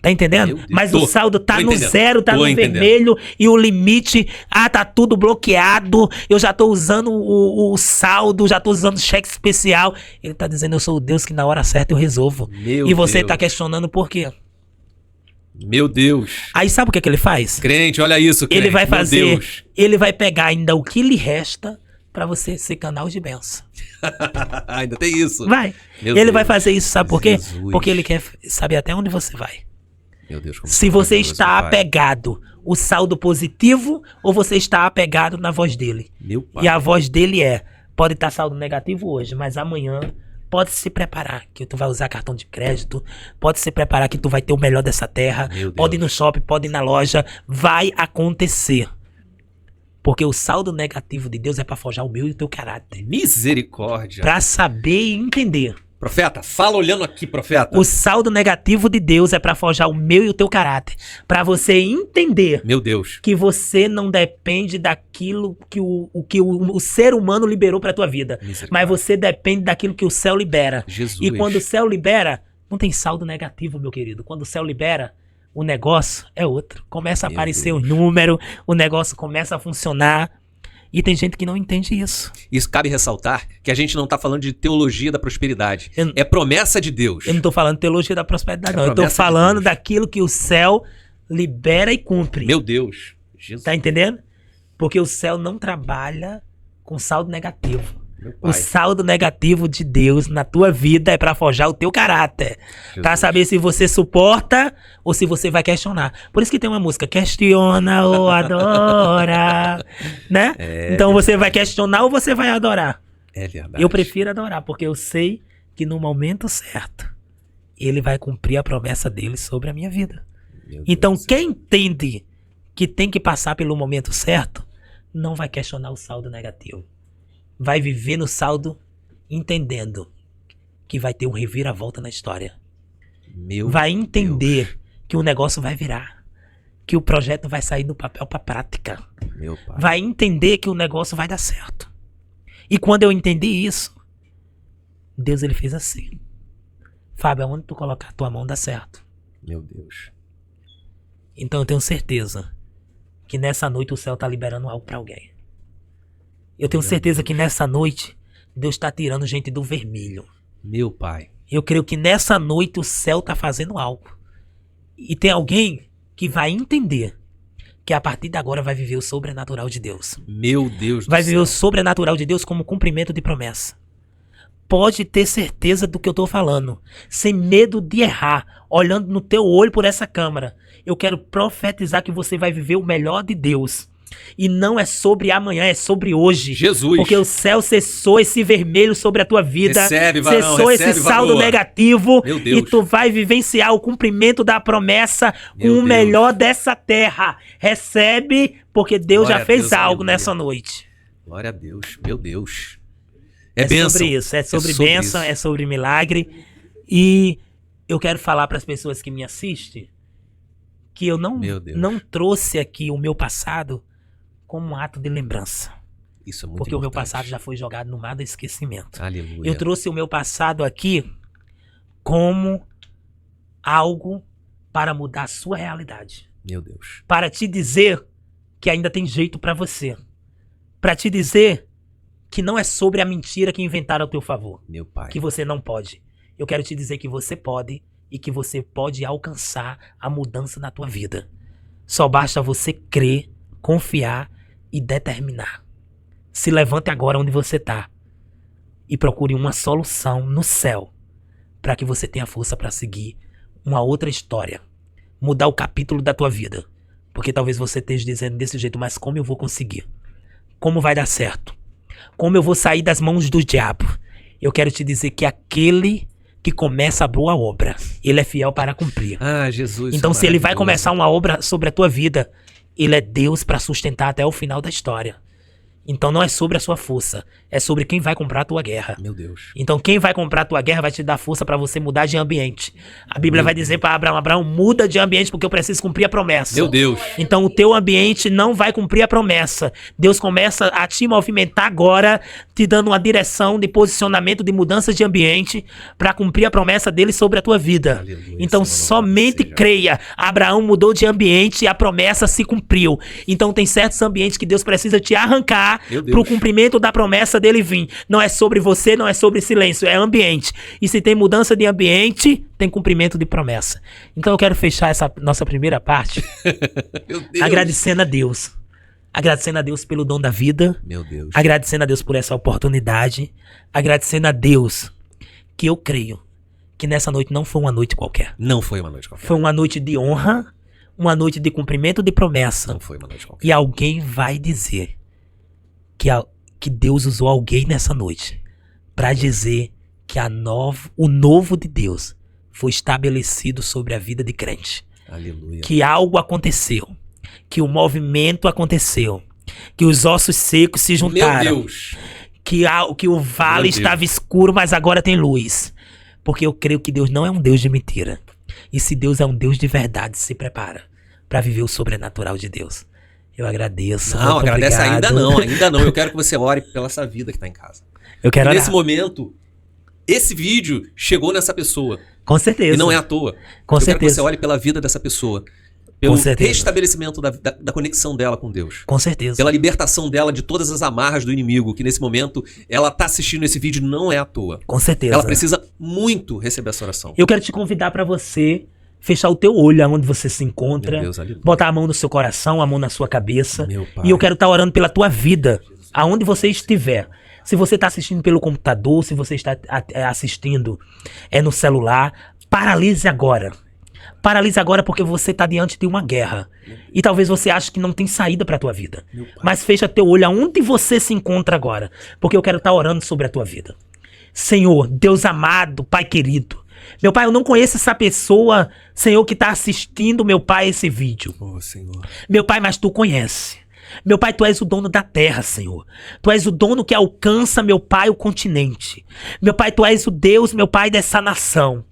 Tá entendendo? Mas o saldo tá no zero, tá no vermelho. E o limite, tá tudo bloqueado. Eu já tô usando o saldo, já tô usando cheque especial. Ele tá dizendo, eu sou o Deus que na hora certa eu resolvo. E você tá questionando por quê? Meu Deus. Aí sabe o que ele faz? Crente, olha isso, crente. Ele vai fazer, ele vai pegar ainda o que lhe resta pra você ser canal de bênção. Ainda tem isso. Vai. Ele vai fazer isso, sabe por quê? Porque ele quer saber até onde você vai. Meu Deus, como se você está apegado o saldo positivo ou você está apegado na voz dele. Meu pai. E a voz dele pode estar saldo negativo hoje, mas amanhã pode se preparar que tu vai usar cartão de crédito, pode se preparar que tu vai ter o melhor dessa terra, pode ir no shopping, pode ir na loja, vai acontecer. Porque o saldo negativo de Deus é para forjar o meu e o teu caráter. Misericórdia. Para saber e entender. Profeta, fala olhando aqui, profeta. O saldo negativo de Deus é pra forjar o meu e o teu caráter. Pra você entender. Meu Deus. Que você não depende daquilo que o ser humano liberou pra tua vida. Mas você depende daquilo que o céu libera. Jesus. E quando o céu libera, não tem saldo negativo, meu querido. Quando o céu libera, o negócio é outro. Começa a aparecer os números, o negócio começa a funcionar. E tem gente que não entende isso. Isso cabe ressaltar que a gente não está falando de teologia da prosperidade. É promessa de Deus. Eu não estou falando de teologia da prosperidade, não. Eu estou falando daquilo que o céu libera e cumpre. Meu Deus. Jesus. Tá entendendo? Porque o céu não trabalha com saldo negativo. O saldo negativo de Deus na tua vida é para forjar o teu caráter. Para saber se você suporta ou se você vai questionar. Por isso que tem uma música, questiona ou adora, né? Então você vai questionar ou você vai adorar? É verdade. Eu prefiro adorar, porque eu sei que no momento certo, ele vai cumprir a promessa dele sobre a minha vida. Então quem entende que tem que passar pelo momento certo, não vai questionar o saldo negativo. Vai viver no saldo entendendo que vai ter um reviravolta na história. Vai entender que o negócio vai virar. Que o projeto vai sair do papel para prática. Vai entender que o negócio vai dar certo. E quando eu entendi isso, Deus ele fez assim. Fábio, aonde tu colocar a tua mão dá certo. Meu Deus. Então eu tenho certeza que nessa noite o céu tá liberando algo para alguém. Eu tenho certeza que nessa noite Deus está tirando gente do vermelho. Meu pai. Eu creio que nessa noite o céu está fazendo algo. E tem alguém que vai entender que a partir de agora vai viver o sobrenatural de Deus. Meu Deus do Vai viver céu. o sobrenatural de Deus como cumprimento de promessa. Pode ter certeza do que eu tô falando. Sem medo de errar. Olhando no teu olho por essa câmera. Eu quero profetizar que você vai viver o melhor de Deus. E não é sobre amanhã, é sobre hoje. Jesus. Porque o céu cessou esse vermelho sobre a tua vida. Recebe, varão, cessou recebe, esse saldo varoa. negativo. Meu Deus. E tu vai vivenciar o cumprimento da promessa com Meu o Deus. melhor dessa terra. Recebe, porque Deus Glória já a fez Deus, algo aleluia. nessa noite. Glória a Deus. Meu Deus. É bênção. sobre isso, é sobre bênção, isso. é sobre milagre. E eu quero falar para as pessoas que me assistem que eu Meu Deus. não trouxe aqui o meu passado como um ato de lembrança. Isso é muito Porque o meu importante. passado já foi jogado no mar do esquecimento. Aleluia. Eu trouxe o meu passado aqui como algo para mudar a sua realidade. Meu Deus. Para te dizer que ainda tem jeito para você. Para te dizer que não é sobre a mentira que inventaram ao teu favor. Meu pai. Que você não pode. Eu quero te dizer que você pode e que você pode alcançar a mudança na tua vida. Só basta você crer, confiar e determinar. Se levante agora onde você está e procure uma solução no céu para que você tenha força para seguir uma outra história. Mudar o capítulo da tua vida. Porque talvez você esteja dizendo desse jeito, mas como eu vou conseguir? Como vai dar certo? Como eu vou sair das mãos do diabo? Eu quero te dizer que aquele que começa a boa obra, ele é fiel para cumprir. Ah, Jesus. Então, isso é se ele vai maravilhoso. começar uma obra sobre a tua vida, ele é Deus para sustentar até o final da história. Então não é sobre a sua força, é sobre quem vai comprar a tua guerra. Meu Deus. Então quem vai comprar a tua guerra vai te dar força para você mudar de ambiente. A Bíblia Meu vai dizer para Abraão, Abraão, muda de ambiente porque eu preciso cumprir a promessa. Meu Deus. Então o teu ambiente não vai cumprir a promessa. Deus começa a te movimentar agora, te dando uma direção de posicionamento, de mudança de ambiente para cumprir a promessa dele sobre a tua vida. Aleluia, Então Senhor, somente louvado seja. creia. Abraão mudou de ambiente e a promessa se cumpriu. Então tem certos ambientes que Deus precisa te arrancar Meu Deus. para o cumprimento da promessa dele vir. Não é sobre você, não é sobre silêncio, é ambiente. E se tem mudança de ambiente, tem cumprimento de promessa. Então eu quero fechar essa nossa primeira parte Meu Deus. agradecendo a Deus. Agradecendo a Deus pelo dom da vida. Meu Deus. Agradecendo a Deus por essa oportunidade. Agradecendo a Deus que eu creio que nessa noite não foi uma noite qualquer. Não foi uma noite qualquer. Foi uma noite de honra, uma noite de cumprimento de promessa. Não foi uma noite qualquer. E alguém vai dizer que Deus usou alguém nessa noite para dizer que o novo de Deus foi estabelecido sobre a vida de crente. Aleluia. Que algo aconteceu, que o movimento aconteceu, que os ossos secos se Meu juntaram, Deus. que o vale Meu Deus. estava escuro, mas agora tem luz. Porque eu creio que Deus não é um Deus de mentira. E se Deus é um Deus de verdade, se prepara para viver o sobrenatural de Deus. Eu agradeço. Não, muito agradece obrigado. ainda não. Eu quero que você ore pela essa vida que tá em casa. Eu quero E orar. nesse momento, esse vídeo chegou nessa pessoa. Com certeza. E não é à toa. Com Eu quero que certeza. você olhe pela vida dessa pessoa. Pelo Com certeza. restabelecimento da conexão dela com Deus. Com certeza. Pela libertação dela de todas as amarras do inimigo, que nesse momento ela tá assistindo esse vídeo, não é à toa. Com certeza. Ela precisa muito receber essa oração. Eu quero te convidar para você fechar o teu olho aonde você se encontra, Meu Deus, aleluia. botar a mão no seu coração, a mão na sua cabeça. Meu Pai. E eu quero estar orando pela tua vida, aonde você estiver. Se você está assistindo pelo computador, se você está assistindo no celular, paralise agora. Paralise agora porque você está diante de uma guerra. E talvez você ache que não tem saída para a tua vida. Meu Pai. Mas fecha teu olho aonde você se encontra agora. Porque eu quero estar orando sobre a tua vida. Senhor, Deus amado, Pai querido. Meu Pai, eu não conheço essa pessoa, Senhor, que está assistindo, meu Pai, esse vídeo. Oh, Senhor. Meu Pai, mas Tu conhece. Meu Pai, Tu és o dono da terra, Senhor. Tu és o dono que alcança, meu Pai, o continente. Meu Pai, Tu és o Deus, meu Pai, dessa nação.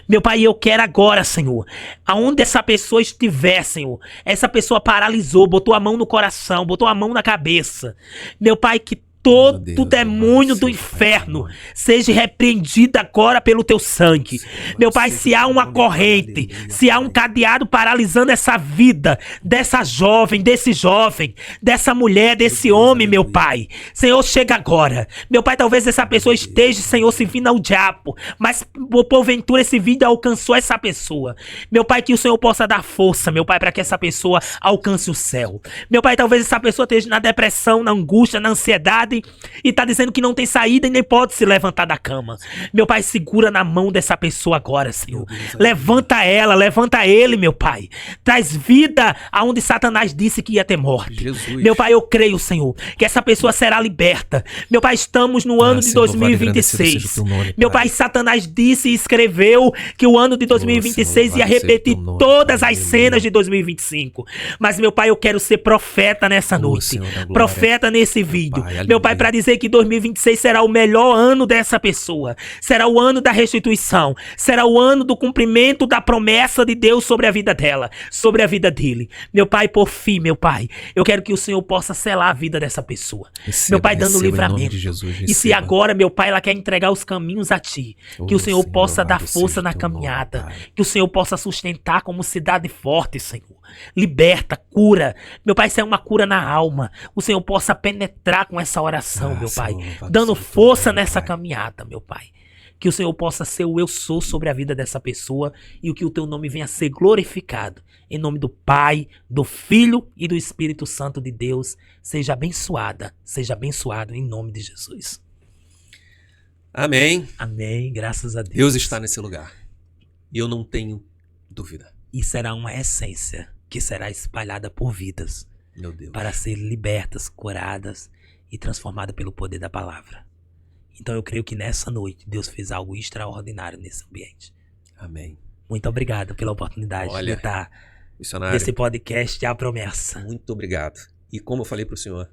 Meu Pai, eu quero agora, Senhor, aonde essa pessoa estiver, Senhor, essa pessoa paralisou, botou a mão no coração, botou a mão na cabeça. Meu Pai, que todo demônio do inferno seja repreendido agora pelo teu sangue. Meu Pai, se há uma corrente, se há um cadeado paralisando essa vida dessa jovem, desse jovem, dessa mulher, desse homem, meu Pai, Senhor, chega agora. Meu Pai, talvez essa pessoa esteja, Senhor, servindo ao diabo, mas porventura esse vídeo alcançou essa pessoa. Meu Pai, que o Senhor possa dar força, meu Pai, para que essa pessoa alcance o céu. Meu Pai, talvez essa pessoa esteja na depressão, na angústia, na ansiedade e tá dizendo que não tem saída e nem pode se levantar da cama. Meu Pai, segura na mão dessa pessoa agora, Senhor. Levanta ela, levanta ele, meu Pai. Traz vida aonde Satanás disse que ia ter morte. Jesus. Meu Pai, eu creio, Senhor, que essa pessoa será liberta. Meu Pai, estamos no ano de 2026. Meu Pai, Satanás disse e escreveu que o ano de 2026 ia repetir todas as cenas de 2025. Mas, meu Pai, eu quero ser profeta nessa noite. Profeta nesse vídeo. Meu Pai, para dizer que 2026 será o melhor ano dessa pessoa. Será o ano da restituição. Será o ano do cumprimento da promessa de Deus sobre a vida dela, sobre a vida dele. Meu Pai, por fim, meu Pai, eu quero que o Senhor possa selar a vida dessa pessoa. Meu Pai, dando livramento. E se agora, meu Pai, ela quer entregar os caminhos a Ti, que o Senhor possa dar força na caminhada, que o Senhor possa sustentar como cidade forte, Senhor. Liberta, cura. Meu Pai, isso é uma cura na alma. O Senhor possa penetrar com essa oração, meu Pai, dando força nessa caminhada, meu Pai. Que o Senhor possa ser o eu sou sobre a vida dessa pessoa e que o Teu nome venha a ser glorificado. Em nome do Pai, do Filho e do Espírito Santo de Deus. Seja abençoado em nome de Jesus. Amém. Amém, graças a Deus. Deus está nesse lugar. E eu não tenho dúvida. E será uma essência que será espalhada por vidas. Meu Deus. Para ser libertas, curadas e transformadas pelo poder da palavra. Então eu creio que nessa noite Deus fez algo extraordinário nesse ambiente. Amém. Muito obrigado pela oportunidade de estar nesse podcast A Promessa. Muito obrigado. E como eu falei para o senhor,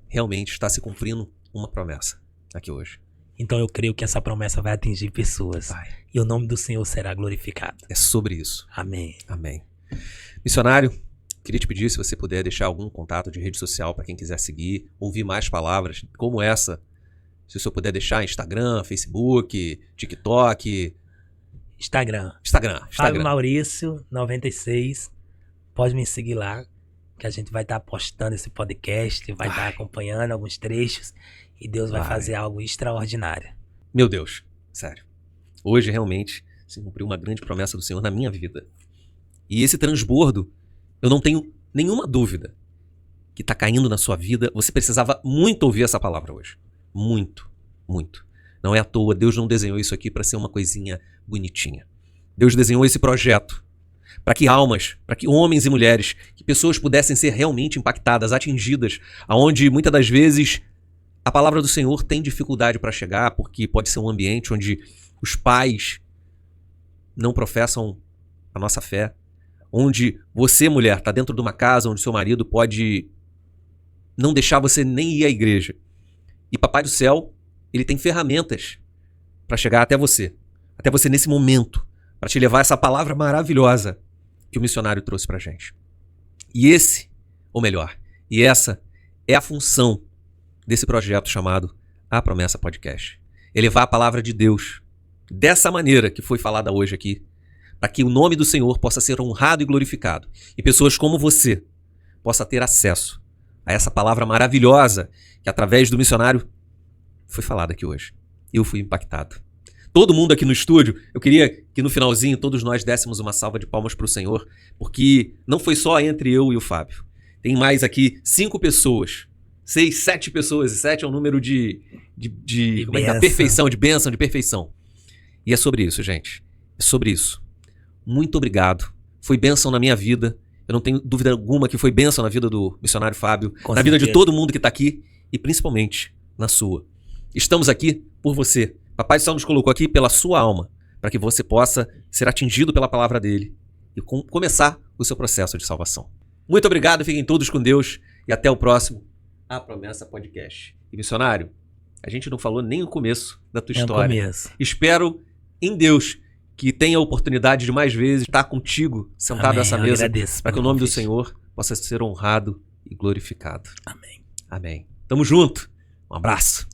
realmente está se cumprindo uma promessa aqui hoje. Então eu creio que essa promessa vai atingir pessoas. Pai. E o nome do Senhor será glorificado. É sobre isso. Amém. Amém. Missionário, queria te pedir se você puder deixar algum contato de rede social para quem quiser seguir, ouvir mais palavras como essa. Se o senhor puder deixar Instagram, Facebook, TikTok. Instagram. Fábio Maurício 96. Pode me seguir lá, que a gente vai estar postando esse podcast, vai estar acompanhando alguns trechos e Deus vai fazer algo extraordinário. Meu Deus, sério. Hoje realmente se cumpriu uma grande promessa do Senhor na minha vida. E esse transbordo, eu não tenho nenhuma dúvida que está caindo na sua vida. Você precisava muito ouvir essa palavra hoje. Muito, muito. Não é à toa, Deus não desenhou isso aqui para ser uma coisinha bonitinha. Deus desenhou esse projeto para que almas, para que homens e mulheres, que pessoas pudessem ser realmente impactadas, atingidas, aonde muitas das vezes a palavra do Senhor tem dificuldade para chegar, porque pode ser um ambiente onde os pais não professam a nossa fé, onde você, mulher, está dentro de uma casa onde seu marido pode não deixar você nem ir à igreja. E Papai do Céu, ele tem ferramentas para chegar até você nesse momento, para te levar essa palavra maravilhosa que o missionário trouxe pra gente. E essa é a função desse projeto chamado A Promessa Podcast. É levar a palavra de Deus dessa maneira que foi falada hoje aqui, para que o nome do Senhor possa ser honrado e glorificado. E pessoas como você possam ter acesso a essa palavra maravilhosa que através do missionário foi falada aqui hoje. Eu fui impactado. Todo mundo aqui no estúdio, eu queria que no finalzinho todos nós dessemos uma salva de palmas para o Senhor, porque não foi só entre eu e o Fábio. Tem mais aqui 5 pessoas, 6, 7 pessoas, e 7 é um número de como é que é? Perfeição, de bênção, de perfeição. E é sobre isso, gente. É sobre isso. Muito obrigado. Foi bênção na minha vida. Eu não tenho dúvida alguma que foi bênção na vida do missionário Fábio, na vida de todo mundo que está aqui e principalmente na sua. Estamos aqui por você. Papai do Céu nos colocou aqui pela sua alma, para que você possa ser atingido pela palavra dele e começar o seu processo de salvação. Muito obrigado, fiquem todos com Deus e até o próximo A Promessa Podcast. E missionário, a gente não falou nem o começo da tua história. Espero em Deus que tenha a oportunidade de mais vezes estar contigo, sentado nessa mesa, para que o nome do Senhor possa ser honrado e glorificado. Amém. Amém. Tamo junto. Um abraço.